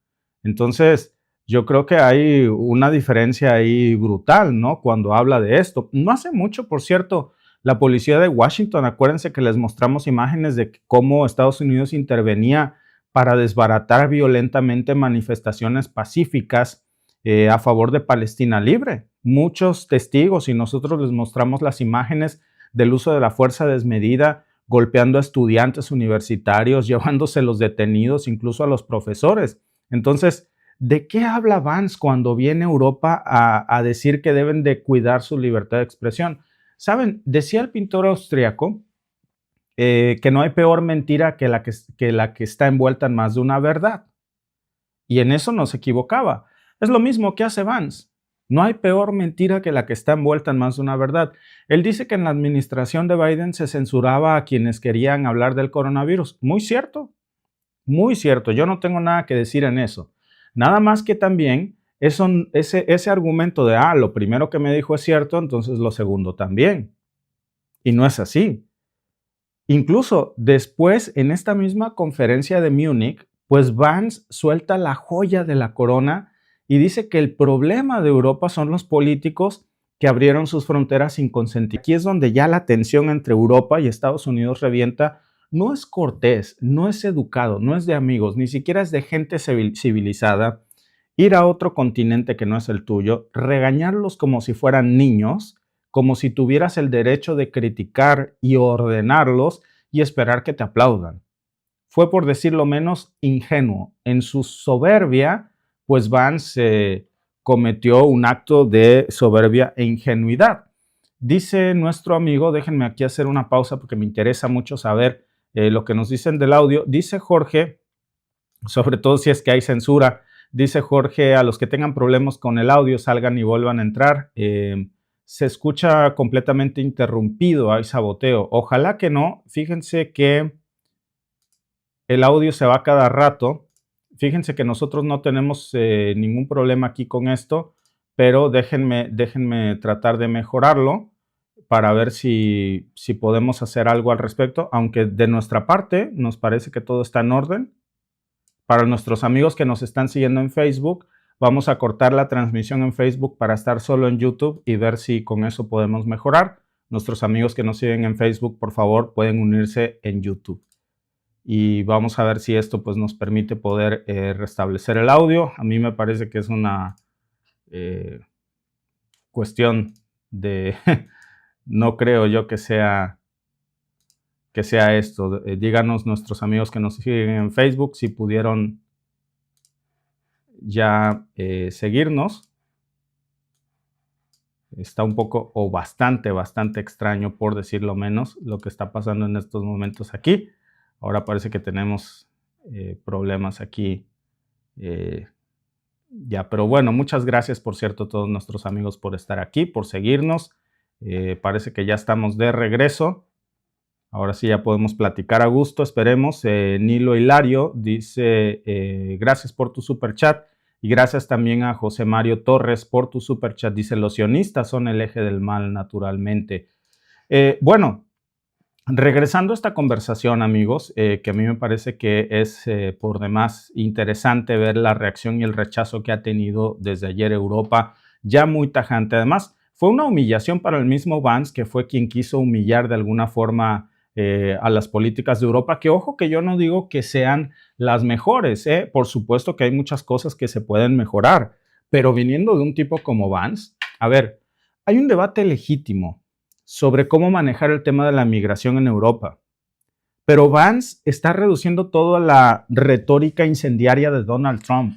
Speaker 1: Entonces, yo creo que hay una diferencia ahí brutal, ¿no? Cuando habla de esto. No hace mucho, por cierto, la policía de Washington, acuérdense que les mostramos imágenes de cómo Estados Unidos intervenía para desbaratar violentamente manifestaciones pacíficas a favor de Palestina libre. Muchos testigos, y nosotros les mostramos las imágenes del uso de la fuerza desmedida, golpeando a estudiantes universitarios, llevándose los detenidos, incluso a los profesores. Entonces, ¿de qué habla Vance cuando viene a Europa a decir que deben de cuidar su libertad de expresión? Saben, decía el pintor austriaco que no hay peor mentira que la que está envuelta en más de una verdad. Y en eso no se equivocaba. Es lo mismo que hace Vance. No hay peor mentira que la que está envuelta en más de una verdad. Él dice que en la administración de Biden se censuraba a quienes querían hablar del coronavirus. Muy cierto. Muy cierto, yo no tengo nada que decir en eso. Nada más que también ese argumento de, lo primero que me dijo es cierto, entonces lo segundo también. Y no es así. Incluso después, en esta misma conferencia de Múnich, pues Vance suelta la joya de la corona y dice que el problema de Europa son los políticos que abrieron sus fronteras sin consentir. Aquí es donde ya la tensión entre Europa y Estados Unidos revienta. No es cortés, no es educado, no es de amigos, ni siquiera es de gente civilizada. Ir a otro continente que no es el tuyo, regañarlos como si fueran niños, como si tuvieras el derecho de criticar y ordenarlos y esperar que te aplaudan. Fue, por decirlo menos, ingenuo. En su soberbia, pues Vance cometió un acto de soberbia e ingenuidad. Dice nuestro amigo, déjenme aquí hacer una pausa porque me interesa mucho saber lo que nos dicen del audio. Dice Jorge, sobre todo si es que hay censura, dice Jorge, a los que tengan problemas con el audio, salgan y vuelvan a entrar. Se escucha completamente interrumpido, hay saboteo. Ojalá que no. Fíjense que el audio se va cada rato. Fíjense que nosotros no tenemos ningún problema aquí con esto, pero déjenme tratar de mejorarlo para ver si podemos hacer algo al respecto, aunque de nuestra parte nos parece que todo está en orden. Para nuestros amigos que nos están siguiendo en Facebook, vamos a cortar la transmisión en Facebook para estar solo en YouTube y ver si con eso podemos mejorar. Nuestros amigos que nos siguen en Facebook, por favor, pueden unirse en YouTube. y vamos a ver si esto pues, nos permite poder restablecer el audio. A mí me parece que es una cuestión de... no creo yo que sea esto. Díganos nuestros amigos que nos siguen en Facebook si pudieron ya seguirnos. Está un poco o bastante extraño, por decirlo menos, lo que está pasando en estos momentos aquí. Ahora parece que tenemos problemas aquí ya, pero bueno, muchas gracias, por cierto, a todos nuestros amigos por estar aquí, por seguirnos. Parece que ya estamos de regreso. Ahora sí ya podemos platicar a gusto, esperemos. Nilo Hilario dice, gracias por tu super chat. Y gracias también a José Mario Torres por tu super chat. Dice, los sionistas son el eje del mal, naturalmente. Bueno, regresando a esta conversación, amigos, que a mí me parece que es por demás interesante ver la reacción y el rechazo que ha tenido desde ayer Europa, ya muy tajante. Además, fue una humillación para el mismo Vance, que fue quien quiso humillar de alguna forma a las políticas de Europa, que ojo que yo no digo que sean las mejores, por supuesto que hay muchas cosas que se pueden mejorar, pero viniendo de un tipo como Vance, a ver, hay un debate legítimo sobre cómo manejar el tema de la migración en Europa, pero Vance está reduciendo toda la retórica incendiaria de Donald Trump,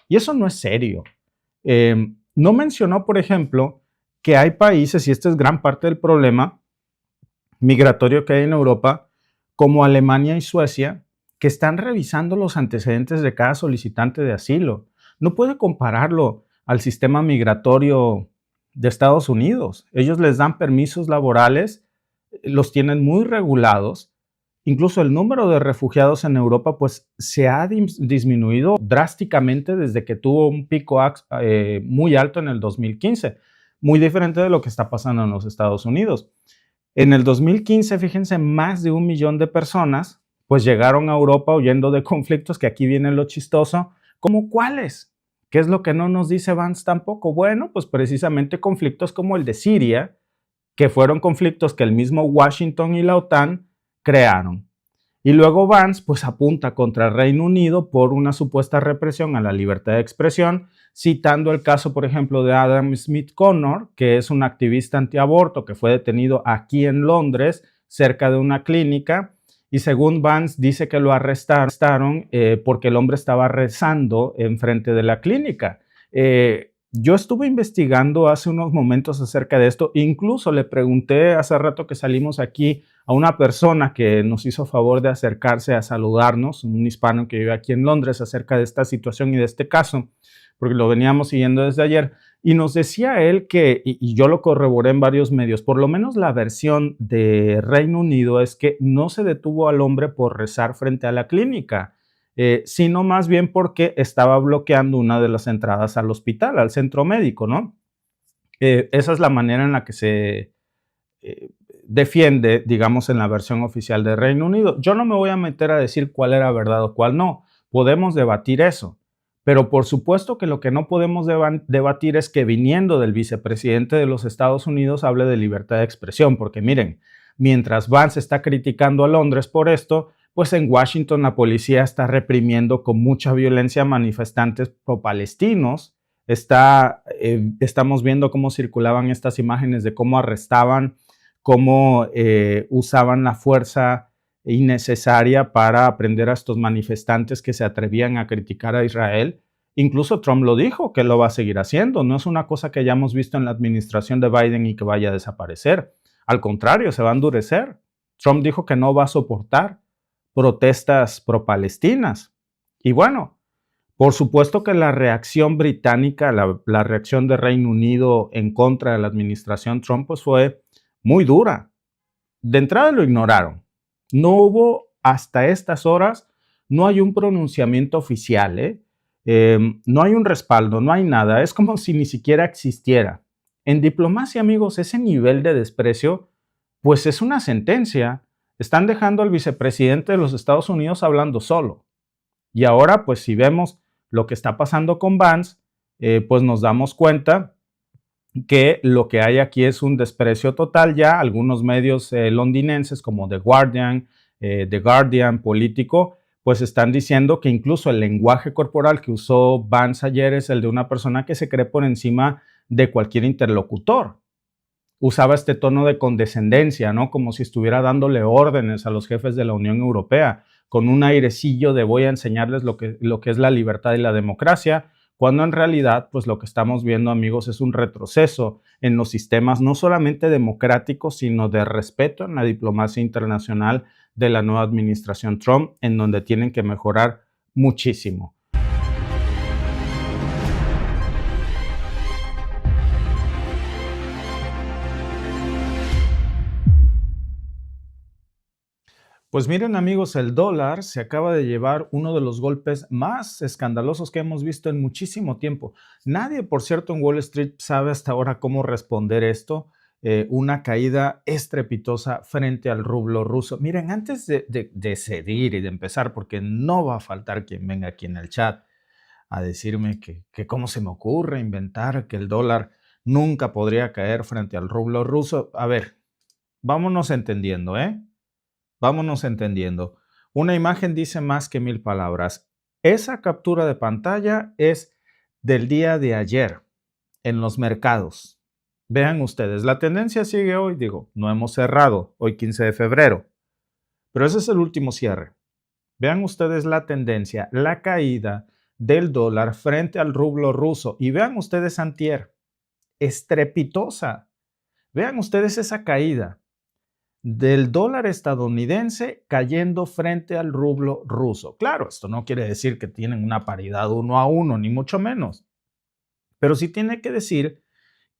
Speaker 1: y eso no es serio. No mencionó, por ejemplo, que hay países, y esta es gran parte del problema migratorio que hay en Europa, como Alemania y Suecia, que están revisando los antecedentes de cada solicitante de asilo. No puede compararlo al sistema migratorio de Estados Unidos. Ellos les dan permisos laborales, los tienen muy regulados. Incluso el número de refugiados en Europa pues, se ha disminuido drásticamente desde que tuvo un pico muy alto en el 2015. Muy diferente de lo que está pasando en los Estados Unidos. En el 2015, fíjense, más de 1 millón de personas pues llegaron a Europa huyendo de conflictos, que aquí viene lo chistoso. ¿Cómo cuáles? ¿Qué es lo que no nos dice Vance tampoco? Bueno, pues precisamente conflictos como el de Siria, que fueron conflictos que el mismo Washington y la OTAN crearon. Y luego Vance pues apunta contra el Reino Unido por una supuesta represión a la libertad de expresión, citando el caso, por ejemplo, de Adam Smith Connor, que es un activista antiaborto que fue detenido aquí en Londres, cerca de una clínica, y según Vance dice que lo arrestaron porque el hombre estaba rezando enfrente de la clínica. Yo estuve investigando hace unos momentos acerca de esto, incluso le pregunté hace rato que salimos aquí a una persona que nos hizo favor de acercarse a saludarnos, un hispano que vive aquí en Londres, acerca de esta situación y de este caso, porque lo veníamos siguiendo desde ayer, y nos decía él que, y yo lo corroboré en varios medios, por lo menos la versión de Reino Unido es que no se detuvo al hombre por rezar frente a la clínica, sino más bien porque estaba bloqueando una de las entradas al hospital, al centro médico, ¿no? Esa es la manera en la que se defiende, digamos, en la versión oficial de Reino Unido. Yo no me voy a meter a decir cuál era verdad o cuál no. Podemos debatir eso. Pero por supuesto que lo que no podemos debatir es que viniendo del vicepresidente de los Estados Unidos hable de libertad de expresión, porque miren, mientras Vance está criticando a Londres por esto, pues en Washington la policía está reprimiendo con mucha violencia a manifestantes pro-palestinos. Estamos viendo cómo circulaban estas imágenes de cómo arrestaban, cómo usaban la fuerza innecesaria para aprender a estos manifestantes que se atrevían a criticar a Israel. Incluso Trump lo dijo, que lo va a seguir haciendo. No es una cosa que hayamos visto en la administración de Biden y que vaya a desaparecer. Al contrario, se va a endurecer. Trump dijo que no va a soportar protestas pro-palestinas. Y bueno, por supuesto que la reacción británica, la reacción de Reino Unido en contra de la administración Trump, pues fue muy dura. De entrada lo ignoraron. No hubo hasta estas horas, no hay un pronunciamiento oficial, no hay un respaldo, no hay nada. Es como si ni siquiera existiera. En diplomacia, amigos, ese nivel de desprecio, pues es una sentencia. Están dejando al vicepresidente de los Estados Unidos hablando solo. Y ahora, pues si vemos lo que está pasando con Vance, pues nos damos cuenta que lo que hay aquí es un desprecio total ya. Algunos medios londinenses como The Guardian, The Guardian, Político, pues están diciendo que incluso el lenguaje corporal que usó Vance ayer es el de una persona que se cree por encima de cualquier interlocutor. Usaba este tono de condescendencia, ¿no? Como si estuviera dándole órdenes a los jefes de la Unión Europea, con un airecillo de voy a enseñarles lo que es la libertad y la democracia, cuando en realidad, pues lo que estamos viendo, amigos, es un retroceso en los sistemas no solamente democráticos, sino de respeto en la diplomacia internacional de la nueva administración Trump, en donde tienen que mejorar muchísimo. Pues miren, amigos, el dólar se acaba de llevar uno de los golpes más escandalosos que hemos visto en muchísimo tiempo. Nadie, por cierto, en Wall Street sabe hasta ahora cómo responder esto. Una caída estrepitosa frente al rublo ruso. Miren, antes de ceder y de empezar, porque no va a faltar quien venga aquí en el chat a decirme que cómo se me ocurre inventar que el dólar nunca podría caer frente al rublo ruso. A ver, vámonos entendiendo, ¿eh? Vámonos entendiendo. Una imagen dice más que 1000 palabras. Esa captura de pantalla es del día de ayer en los mercados. Vean ustedes, la tendencia sigue hoy, digo, no hemos cerrado, hoy 15 de febrero, pero ese es el último cierre. Vean ustedes la tendencia, la caída del dólar frente al rublo ruso y vean ustedes antier, estrepitosa. Vean ustedes esa caída del dólar estadounidense cayendo frente al rublo ruso. Claro, esto no quiere decir que tienen una paridad 1-1, ni mucho menos, pero sí tiene que decir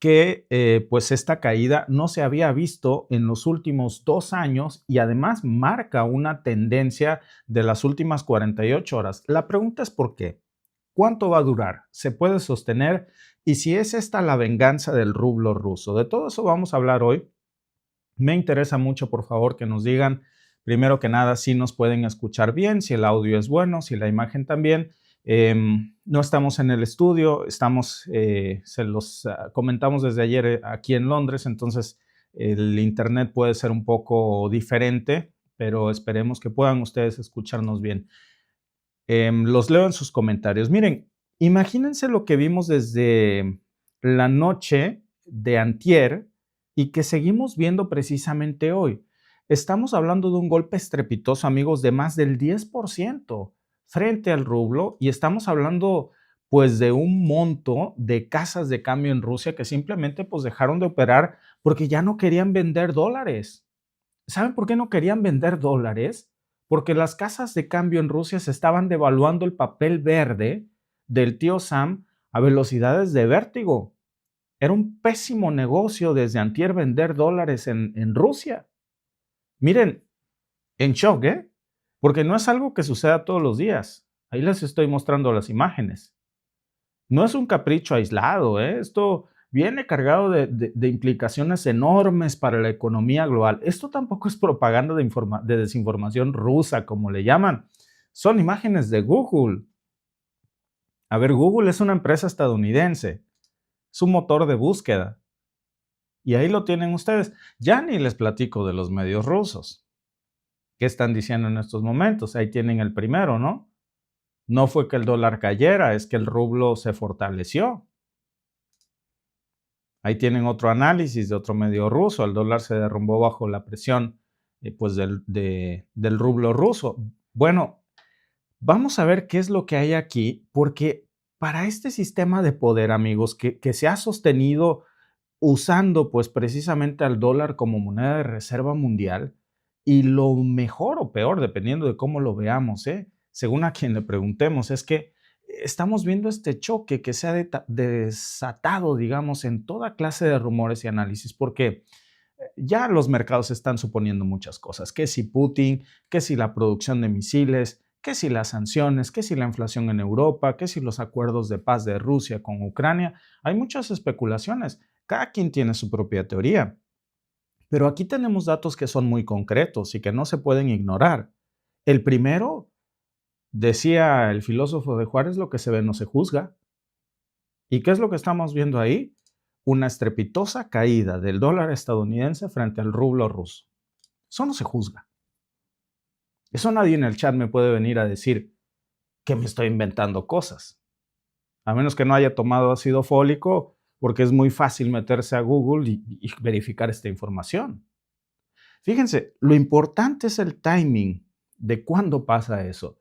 Speaker 1: que pues esta caída no se había visto en los últimos 2 años y además marca una tendencia de las últimas 48 horas. La pregunta es ¿por qué? ¿Cuánto va a durar? ¿Se puede sostener? Y si es esta la venganza del rublo ruso. De todo eso vamos a hablar hoy. Me interesa mucho, por favor, que nos digan, primero que nada, si nos pueden escuchar bien, si el audio es bueno, si la imagen también. No estamos en el estudio, se los comentamos desde ayer aquí en Londres, entonces el internet puede ser un poco diferente, pero esperemos que puedan ustedes escucharnos bien. Los leo en sus comentarios. Miren, imagínense lo que vimos desde la noche de antier y que seguimos viendo precisamente hoy. Estamos hablando de un golpe estrepitoso, amigos, de más del 10% frente al rublo y estamos hablando pues de un monto de casas de cambio en Rusia que simplemente pues dejaron de operar porque ya no querían vender dólares. ¿Saben por qué no querían vender dólares? Porque las casas de cambio en Rusia se estaban devaluando el papel verde del tío Sam a velocidades de vértigo. Era un pésimo negocio desde antier vender dólares en Rusia. Miren, en shock, ¿eh? Porque no es algo que suceda todos los días. Ahí les estoy mostrando las imágenes. No es un capricho aislado, ¿eh? Esto viene cargado de implicaciones enormes para la economía global. Esto tampoco es propaganda de desinformación rusa, como le llaman. Son imágenes de Google. A ver, Google es una empresa estadounidense. Es un motor de búsqueda. Y ahí lo tienen ustedes. Ya ni les platico de los medios rusos. ¿Qué están diciendo en estos momentos? Ahí tienen el primero, ¿no? No fue que el dólar cayera, es que el rublo se fortaleció. Ahí tienen otro análisis de otro medio ruso. El dólar se derrumbó bajo la presión pues del rublo ruso. Bueno, vamos a ver qué es lo que hay aquí, porque para este sistema de poder, amigos, que se ha sostenido usando pues precisamente al dólar como moneda de reserva mundial, y lo mejor o peor, dependiendo de cómo lo veamos, según a quien le preguntemos, es que estamos viendo este choque que se ha desatado, digamos, en toda clase de rumores y análisis, porque ya los mercados están suponiendo muchas cosas, que si Putin, que si la producción de misiles, que si las sanciones, que si la inflación en Europa, que si los acuerdos de paz de Rusia con Ucrania. Hay muchas especulaciones, cada quien tiene su propia teoría, pero aquí tenemos datos que son muy concretos y que no se pueden ignorar. El primero, decía el filósofo de Juárez, lo que se ve no se juzga. ¿Y qué es lo que estamos viendo ahí? Una estrepitosa caída del dólar estadounidense frente al rublo ruso. Eso no se juzga. Eso nadie en el chat me puede venir a decir que me estoy inventando cosas. A menos que no haya tomado ácido fólico, porque es muy fácil meterse a Google y verificar esta información. Fíjense, lo importante es el timing de cuándo pasa eso.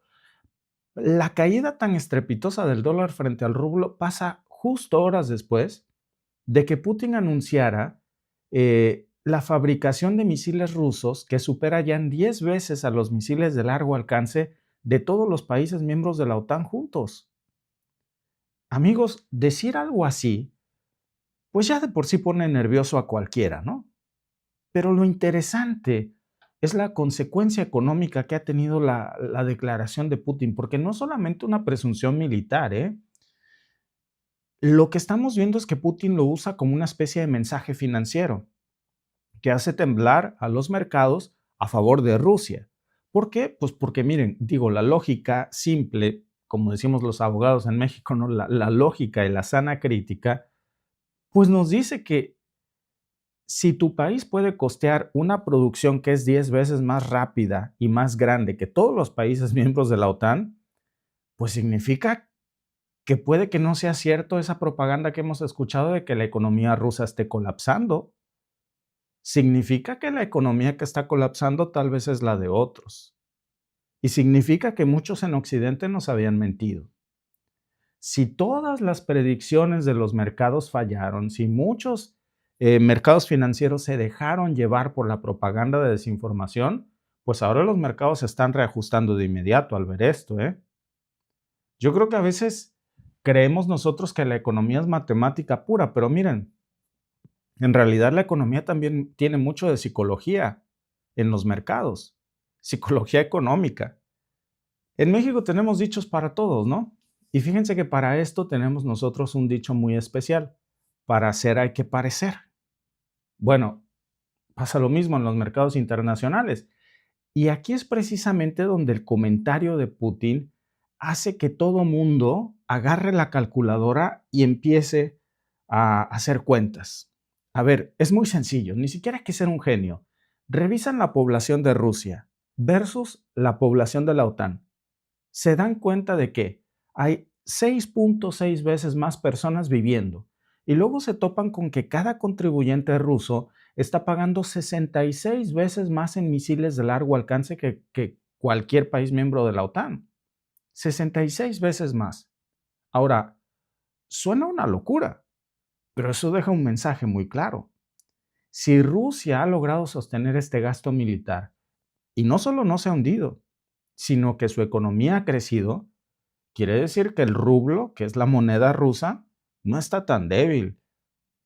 Speaker 1: La caída tan estrepitosa del dólar frente al rublo pasa justo horas después de que Putin anunciara la fabricación de misiles rusos que supera ya en 10 veces a los misiles de largo alcance de todos los países miembros de la OTAN juntos. Amigos, decir algo así, pues ya de por sí pone nervioso a cualquiera, ¿no? Pero lo interesante es la consecuencia económica que ha tenido la declaración de Putin, porque no es solamente una presunción militar, ¿eh? Lo que estamos viendo es que Putin lo usa como una especie de mensaje financiero que hace temblar a los mercados a favor de Rusia. ¿Por qué? Pues porque miren, digo, la lógica simple, como decimos los abogados en México, ¿no? La lógica y la sana crítica, pues nos dice que si tu país puede costear una producción que es 10 veces más rápida y más grande que todos los países miembros de la OTAN, pues significa que puede que no sea cierto esa propaganda que hemos escuchado de que la economía rusa esté colapsando. Significa que la economía que está colapsando tal vez es la de otros. Y significa que muchos en Occidente nos habían mentido. Si todas las predicciones de los mercados fallaron, si muchos mercados financieros se dejaron llevar por la propaganda de desinformación, pues ahora los mercados se están reajustando de inmediato al ver esto, ¿eh? Yo creo que a veces creemos nosotros que la economía es matemática pura, pero miren, en realidad la economía también tiene mucho de psicología en los mercados, psicología económica. En México tenemos dichos para todos, ¿no? Y fíjense que para esto tenemos nosotros un dicho muy especial. Para hacer hay que parecer. Bueno, pasa lo mismo en los mercados internacionales. Y aquí es precisamente donde el comentario de Putin hace que todo mundo agarre la calculadora y empiece a hacer cuentas. A ver, es muy sencillo, ni siquiera hay que ser un genio. Revisan la población de Rusia versus la población de la OTAN. Se dan cuenta de que hay 6.6 veces más personas viviendo y luego se topan con que cada contribuyente ruso está pagando 66 veces más en misiles de largo alcance que cualquier país miembro de la OTAN. 66 veces más. Ahora, suena una locura, pero eso deja un mensaje muy claro. Si Rusia ha logrado sostener este gasto militar y no solo no se ha hundido, sino que su economía ha crecido, quiere decir que el rublo, que es la moneda rusa, no está tan débil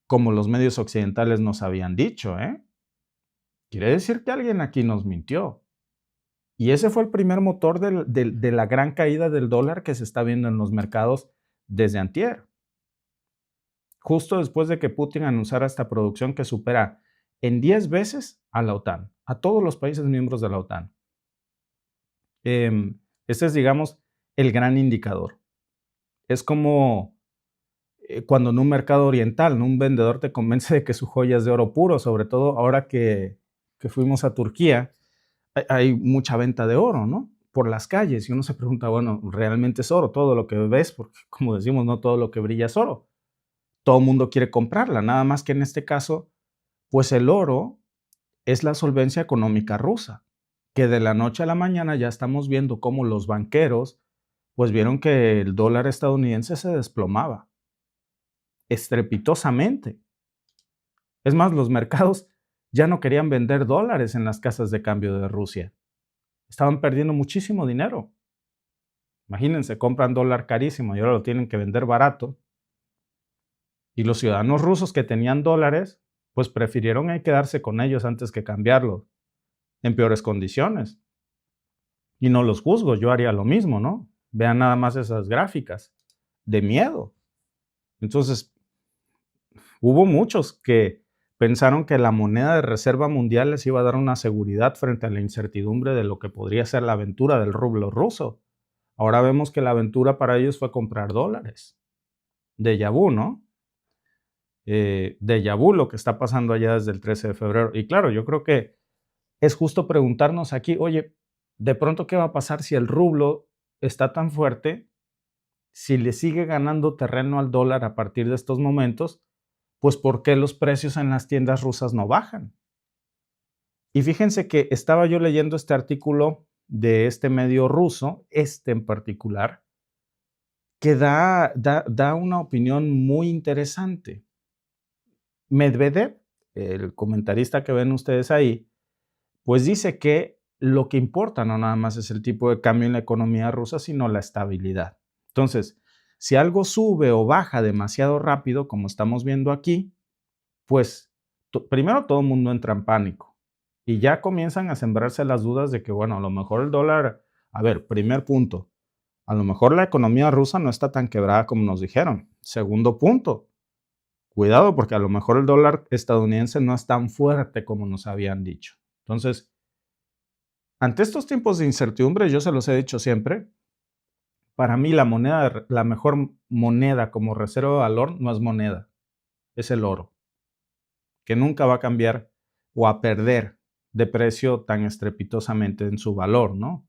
Speaker 1: como los medios occidentales nos habían dicho, ¿eh? Quiere decir que alguien aquí nos mintió. Y ese fue el primer motor de la gran caída del dólar que se está viendo en los mercados desde antier. Justo después de que Putin anunciara esta producción que supera en 10 veces a la OTAN, a todos los países miembros de la OTAN. Este es, digamos, el gran indicador. Es como cuando en un mercado oriental, ¿no? Un vendedor te convence de que su joya es de oro puro, sobre todo ahora que fuimos a Turquía, hay mucha venta de oro, ¿no? Por las calles y uno se pregunta, bueno, ¿realmente es oro todo lo que ves? Porque como decimos, no todo lo que brilla es oro. Todo el mundo quiere comprarla, nada más que en este caso, pues el oro es la solvencia económica rusa, que de la noche a la mañana ya estamos viendo cómo los banqueros pues vieron que el dólar estadounidense se desplomaba estrepitosamente. Es más, los mercados ya no querían vender dólares en las casas de cambio de Rusia. Estaban perdiendo muchísimo dinero. Imagínense, compran dólar carísimo y ahora lo tienen que vender barato. Y los ciudadanos rusos que tenían dólares, pues prefirieron quedarse con ellos antes que cambiarlos en peores condiciones. Y no los juzgo, yo haría lo mismo, ¿no? Vean nada más esas gráficas de miedo. Entonces, hubo muchos que pensaron que la moneda de reserva mundial les iba a dar una seguridad frente a la incertidumbre de lo que podría ser la aventura del rublo ruso. Ahora vemos que la aventura para ellos fue comprar dólares. Déjà vu, ¿no? Déjà vu lo que está pasando allá desde el 13 de febrero. Y claro, yo creo que es justo preguntarnos aquí, oye, de pronto, ¿qué va a pasar si el rublo está tan fuerte? Si le sigue ganando terreno al dólar a partir de estos momentos, pues ¿por qué los precios en las tiendas rusas no bajan? Y fíjense que estaba yo leyendo este artículo de este medio ruso, este en particular, que da una opinión muy interesante. Medvedev, el comentarista que ven ustedes ahí, pues dice que lo que importa no nada más es el tipo de cambio en la economía rusa, sino la estabilidad. Entonces, si algo sube o baja demasiado rápido, como estamos viendo aquí, pues primero todo el mundo entra en pánico y ya comienzan a sembrarse las dudas de que, bueno, a lo mejor el dólar, a ver, primer punto, a lo mejor la economía rusa no está tan quebrada como nos dijeron. Segundo punto, cuidado porque a lo mejor el dólar estadounidense no es tan fuerte como nos habían dicho. Entonces, ante estos tiempos de incertidumbre, yo se los he dicho siempre, para mí la mejor moneda como reserva de valor no es moneda, es el oro, que nunca va a cambiar o a perder de precio tan estrepitosamente en su valor, ¿no?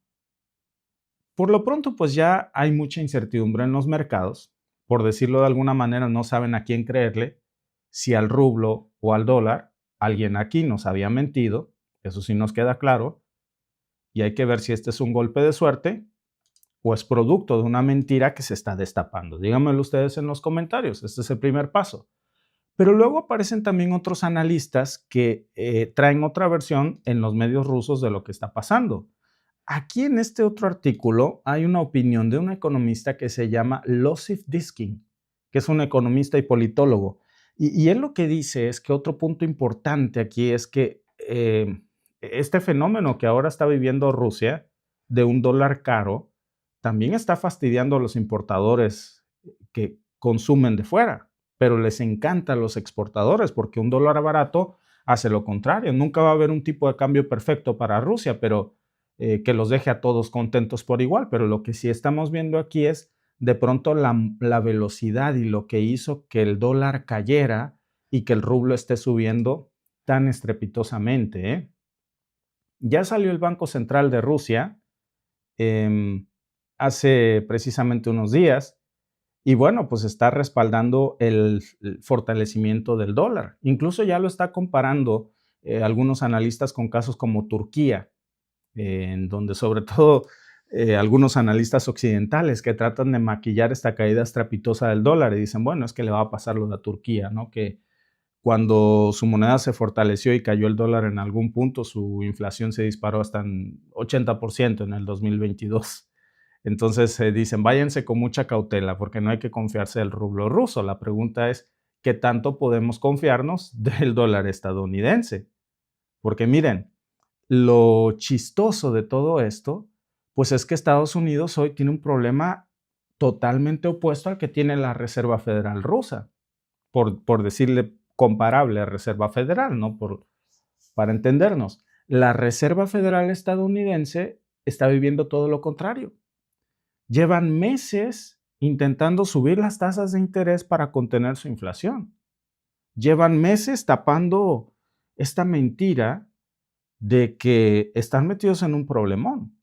Speaker 1: Por lo pronto, pues ya hay mucha incertidumbre en los mercados. Por decirlo de alguna manera, no saben a quién creerle, si al rublo o al dólar. Alguien aquí nos había mentido, eso sí nos queda claro, y hay que ver si este es un golpe de suerte o es producto de una mentira que se está destapando. Díganmelo ustedes en los comentarios, este es el primer paso. Pero luego aparecen también otros analistas que traen otra versión en los medios rusos de lo que está pasando. Aquí en este otro artículo hay una opinión de un economista que se llama Losif Diskin, que es un economista y politólogo. Y él lo que dice es que otro punto importante aquí es que este fenómeno que ahora está viviendo Rusia de un dólar caro también está fastidiando a los importadores que consumen de fuera, pero les encanta a los exportadores porque un dólar barato hace lo contrario. Nunca va a haber un tipo de cambio perfecto para Rusia, pero que los deje a todos contentos por igual. Pero lo que sí estamos viendo aquí es de pronto la velocidad y lo que hizo que el dólar cayera y que el rublo esté subiendo tan estrepitosamente, ¿eh? Ya salió el Banco Central de Rusia hace precisamente unos días y bueno, pues está respaldando el fortalecimiento del dólar. Incluso ya lo está comparando algunos analistas con casos como Turquía, en donde sobre todo algunos analistas occidentales que tratan de maquillar esta caída estrepitosa del dólar y dicen, bueno, es que le va a pasar lo de Turquía, ¿no? Que cuando su moneda se fortaleció y cayó el dólar en algún punto, su inflación se disparó hasta en 80% en el 2022. Entonces dicen, váyanse con mucha cautela porque no hay que confiarse del rublo ruso. La pregunta es, ¿qué tanto podemos confiarnos del dólar estadounidense? Porque miren, lo chistoso de todo esto, pues es que Estados Unidos hoy tiene un problema totalmente opuesto al que tiene la Reserva Federal rusa, por decirle comparable a Reserva Federal, ¿no? Para entendernos. La Reserva Federal estadounidense está viviendo todo lo contrario. Llevan meses intentando subir las tasas de interés para contener su inflación. Llevan meses tapando esta mentira de que están metidos en un problemón.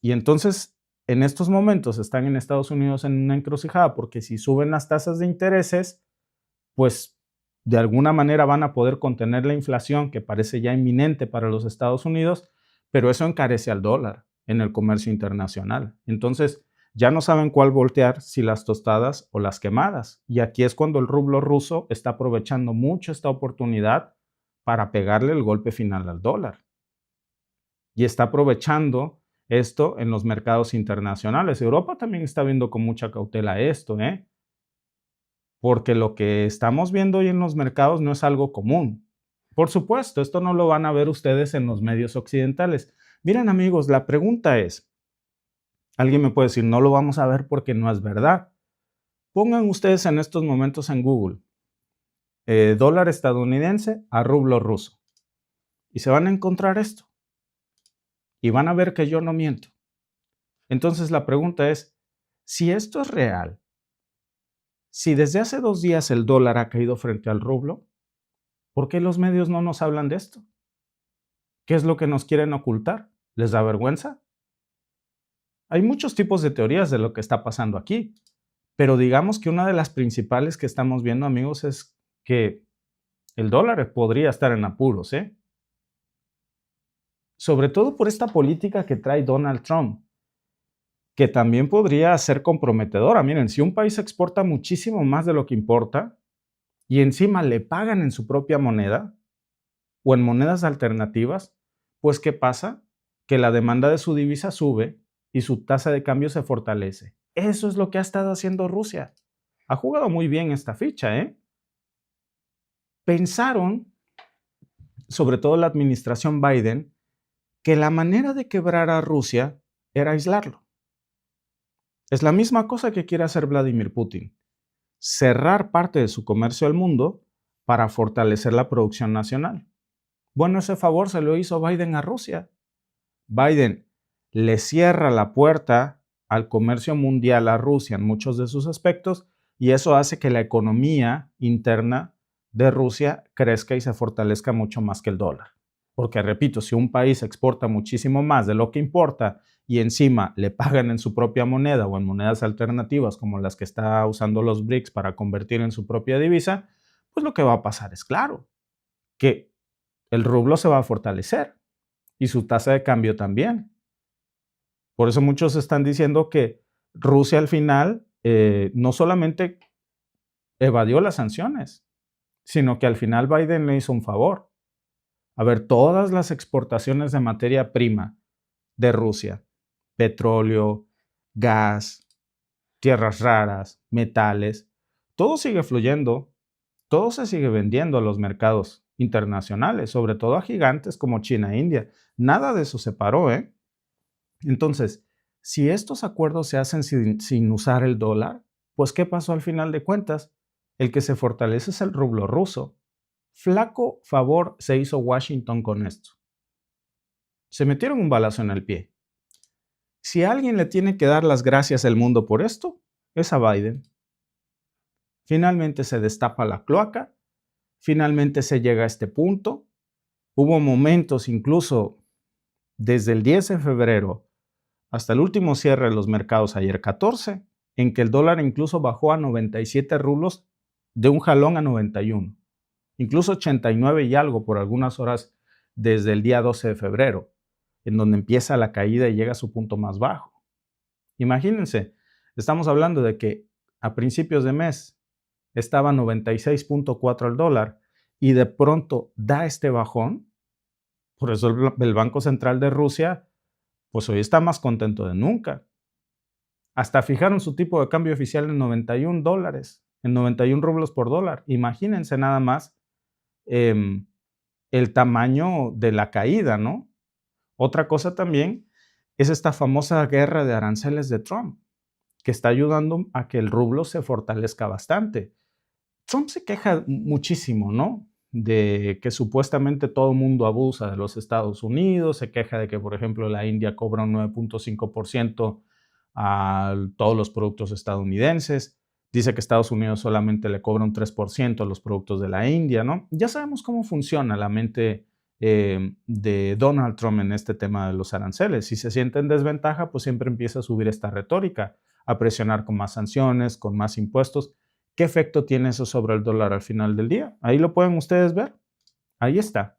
Speaker 1: Y entonces, en estos momentos están en Estados Unidos en una encrucijada porque si suben las tasas de intereses, pues de alguna manera van a poder contener la inflación que parece ya inminente para los Estados Unidos, pero eso encarece al dólar en el comercio internacional. Entonces, ya no saben cuál voltear, si las tostadas o las quemadas. Y aquí es cuando el rublo ruso está aprovechando mucho esta oportunidad para pegarle el golpe final al dólar. Y está aprovechando esto en los mercados internacionales. Europa también está viendo con mucha cautela esto, porque lo que estamos viendo hoy en los mercados no es algo común. Por supuesto, esto no lo van a ver ustedes en los medios occidentales. Miren amigos, la pregunta es, alguien me puede decir, no lo vamos a ver porque no es verdad. Pongan ustedes en estos momentos en Google, dólar estadounidense a rublo ruso. Y se van a encontrar esto. Y van a ver que yo no miento. Entonces la pregunta es, si esto es real, si desde hace 2 días el dólar ha caído frente al rublo, ¿por qué los medios no nos hablan de esto? ¿Qué es lo que nos quieren ocultar? ¿Les da vergüenza? Hay muchos tipos de teorías de lo que está pasando aquí, pero digamos que una de las principales que estamos viendo, amigos, es que el dólar podría estar en apuros, ¿eh? Sobre todo por esta política que trae Donald Trump, que también podría ser comprometedora. Miren, si un país exporta muchísimo más de lo que importa y encima le pagan en su propia moneda o en monedas alternativas, pues ¿qué pasa? Que la demanda de su divisa sube y su tasa de cambio se fortalece. Eso es lo que ha estado haciendo Rusia. Ha jugado muy bien esta ficha, ¿eh? Pensaron, sobre todo la administración Biden, que la manera de quebrar a Rusia era aislarlo. Es la misma cosa que quiere hacer Vladimir Putin, cerrar parte de su comercio al mundo para fortalecer la producción nacional. Bueno, ese favor se lo hizo Biden a Rusia. Biden le cierra la puerta al comercio mundial a Rusia en muchos de sus aspectos y eso hace que la economía interna de Rusia crezca y se fortalezca mucho más que el dólar. Porque, repito, si un país exporta muchísimo más de lo que importa y encima le pagan en su propia moneda o en monedas alternativas como las que está usando los BRICS para convertir en su propia divisa, pues lo que va a pasar es claro, que el rublo se va a fortalecer y su tasa de cambio también. Por eso muchos están diciendo que Rusia al final no solamente evadió las sanciones, sino que al final Biden le hizo un favor. A ver, todas las exportaciones de materia prima de Rusia, petróleo, gas, tierras raras, metales, todo sigue fluyendo, todo se sigue vendiendo a los mercados internacionales, sobre todo a gigantes como China e India. Nada de eso se paró, ¿eh? Entonces, si estos acuerdos se hacen sin usar el dólar, pues ¿qué pasó al final de cuentas? El que se fortalece es el rublo ruso. Flaco favor se hizo Washington con esto. Se metieron un balazo en el pie. Si a alguien le tiene que dar las gracias al mundo por esto, es a Biden. Finalmente se destapa la cloaca, finalmente se llega a este punto. Hubo momentos incluso desde el 10 de febrero hasta el último cierre de los mercados ayer 14, en que el dólar incluso bajó a 97 rublos de un jalón a 91, incluso 89 y algo por algunas horas desde el día 12 de febrero, en donde empieza la caída y llega a su punto más bajo. Imagínense, estamos hablando de que a principios de mes estaba 96.4 el dólar y de pronto da este bajón. Por eso el Banco Central de Rusia pues hoy está más contento de nunca. Hasta fijaron su tipo de cambio oficial en 91 dólares, en 91 rublos por dólar. Imagínense nada más el tamaño de la caída, ¿no? Otra cosa también es esta famosa guerra de aranceles de Trump, que está ayudando a que el rublo se fortalezca bastante. Trump se queja muchísimo, ¿no? De que supuestamente todo el mundo abusa de los Estados Unidos, se queja de que, por ejemplo, la India cobra un 9.5% a todos los productos estadounidenses, dice que Estados Unidos solamente le cobra un 3% a los productos de la India, ¿no? Ya sabemos cómo funciona la mente de Donald Trump en este tema de los aranceles. Si se siente en desventaja, pues siempre empieza a subir esta retórica, a presionar con más sanciones, con más impuestos. ¿Qué efecto tiene eso sobre el dólar al final del día? Ahí lo pueden ustedes ver. Ahí está.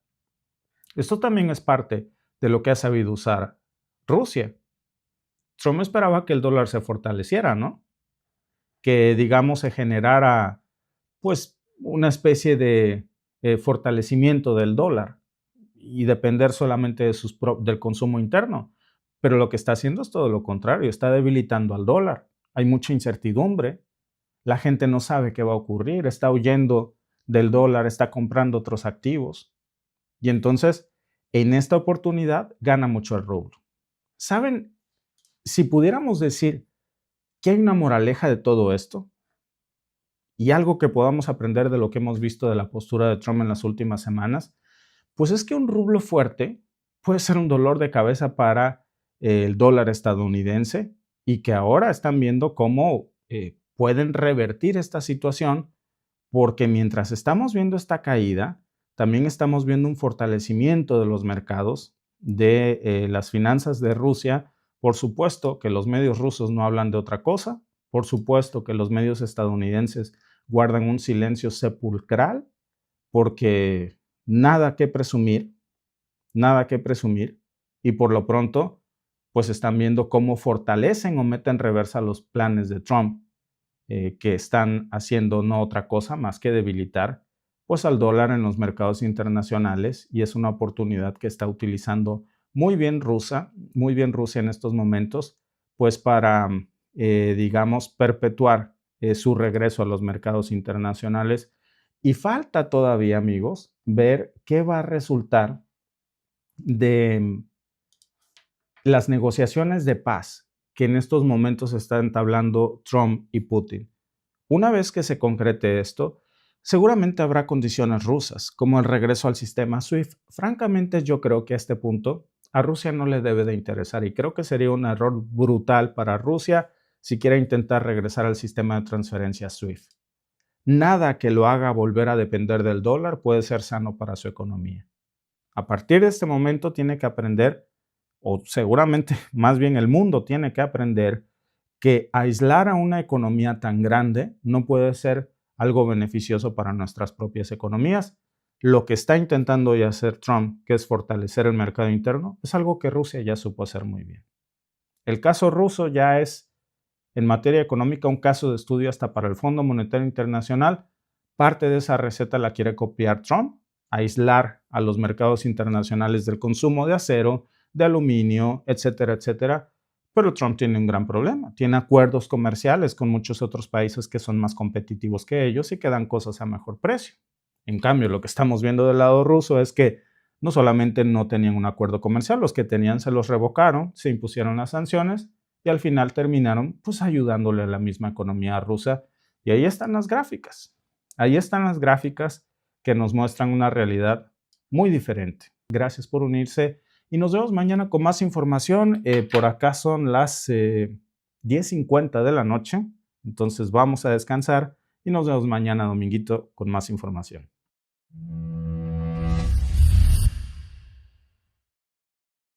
Speaker 1: Esto también es parte de lo que ha sabido usar Rusia. Trump esperaba que el dólar se fortaleciera, ¿no? Que, digamos, se generara, pues, una especie de fortalecimiento del dólar y depender solamente de del consumo interno. Pero lo que está haciendo es todo lo contrario, está debilitando al dólar. Hay mucha incertidumbre. La gente no sabe qué va a ocurrir, está huyendo del dólar, está comprando otros activos. Y entonces, en esta oportunidad, gana mucho el rublo. ¿Saben? Si pudiéramos decir que hay una moraleja de todo esto y algo que podamos aprender de lo que hemos visto de la postura de Trump en las últimas semanas, pues es que un rublo fuerte puede ser un dolor de cabeza para el dólar estadounidense y que ahora están viendo cómo pueden revertir esta situación, porque mientras estamos viendo esta caída, también estamos viendo un fortalecimiento de los mercados de las finanzas de Rusia, por supuesto que los medios rusos no hablan de otra cosa, por supuesto que los medios estadounidenses guardan un silencio sepulcral, porque nada que presumir, y por lo pronto, pues están viendo cómo fortalecen o meten en reversa los planes de Trump, que están haciendo no otra cosa más que debilitar pues al dólar en los mercados internacionales, y es una oportunidad que está utilizando muy bien Rusia en estos momentos, pues para, digamos, perpetuar su regreso a los mercados internacionales. Y falta todavía, amigos, ver qué va a resultar de las negociaciones de paz que en estos momentos están entablando Trump y Putin. Una vez que se concrete esto, seguramente habrá condiciones rusas, como el regreso al sistema SWIFT. Francamente, yo creo que a este punto a Rusia no le debe de interesar, y creo que sería un error brutal para Rusia si quiere intentar regresar al sistema de transferencia SWIFT. Nada que lo haga volver a depender del dólar puede ser sano para su economía. A partir de este momento tiene que aprender, o seguramente más bien el mundo tiene que aprender, que aislar a una economía tan grande no puede ser algo beneficioso para nuestras propias economías. Lo que está intentando ya hacer Trump, que es fortalecer el mercado interno, es algo que Rusia ya supo hacer muy bien. El caso ruso ya es, en materia económica, un caso de estudio hasta para el Fondo Monetario Internacional. Parte de esa receta la quiere copiar Trump, aislar a los mercados internacionales del consumo de acero, de aluminio, etcétera, etcétera. Pero Trump tiene un gran problema. Tiene acuerdos comerciales con muchos otros países que son más competitivos que ellos y que dan cosas a mejor precio. En cambio, lo que estamos viendo del lado ruso es que no solamente no tenían un acuerdo comercial, los que tenían se los revocaron, se impusieron las sanciones y al final terminaron pues ayudándole a la misma economía rusa. Y ahí están las gráficas. Ahí están las gráficas que nos muestran una realidad muy diferente. Gracias por unirse y nos vemos mañana con más información. Por acá son las 10:50 de la noche, entonces vamos a descansar y nos vemos mañana dominguito con más información.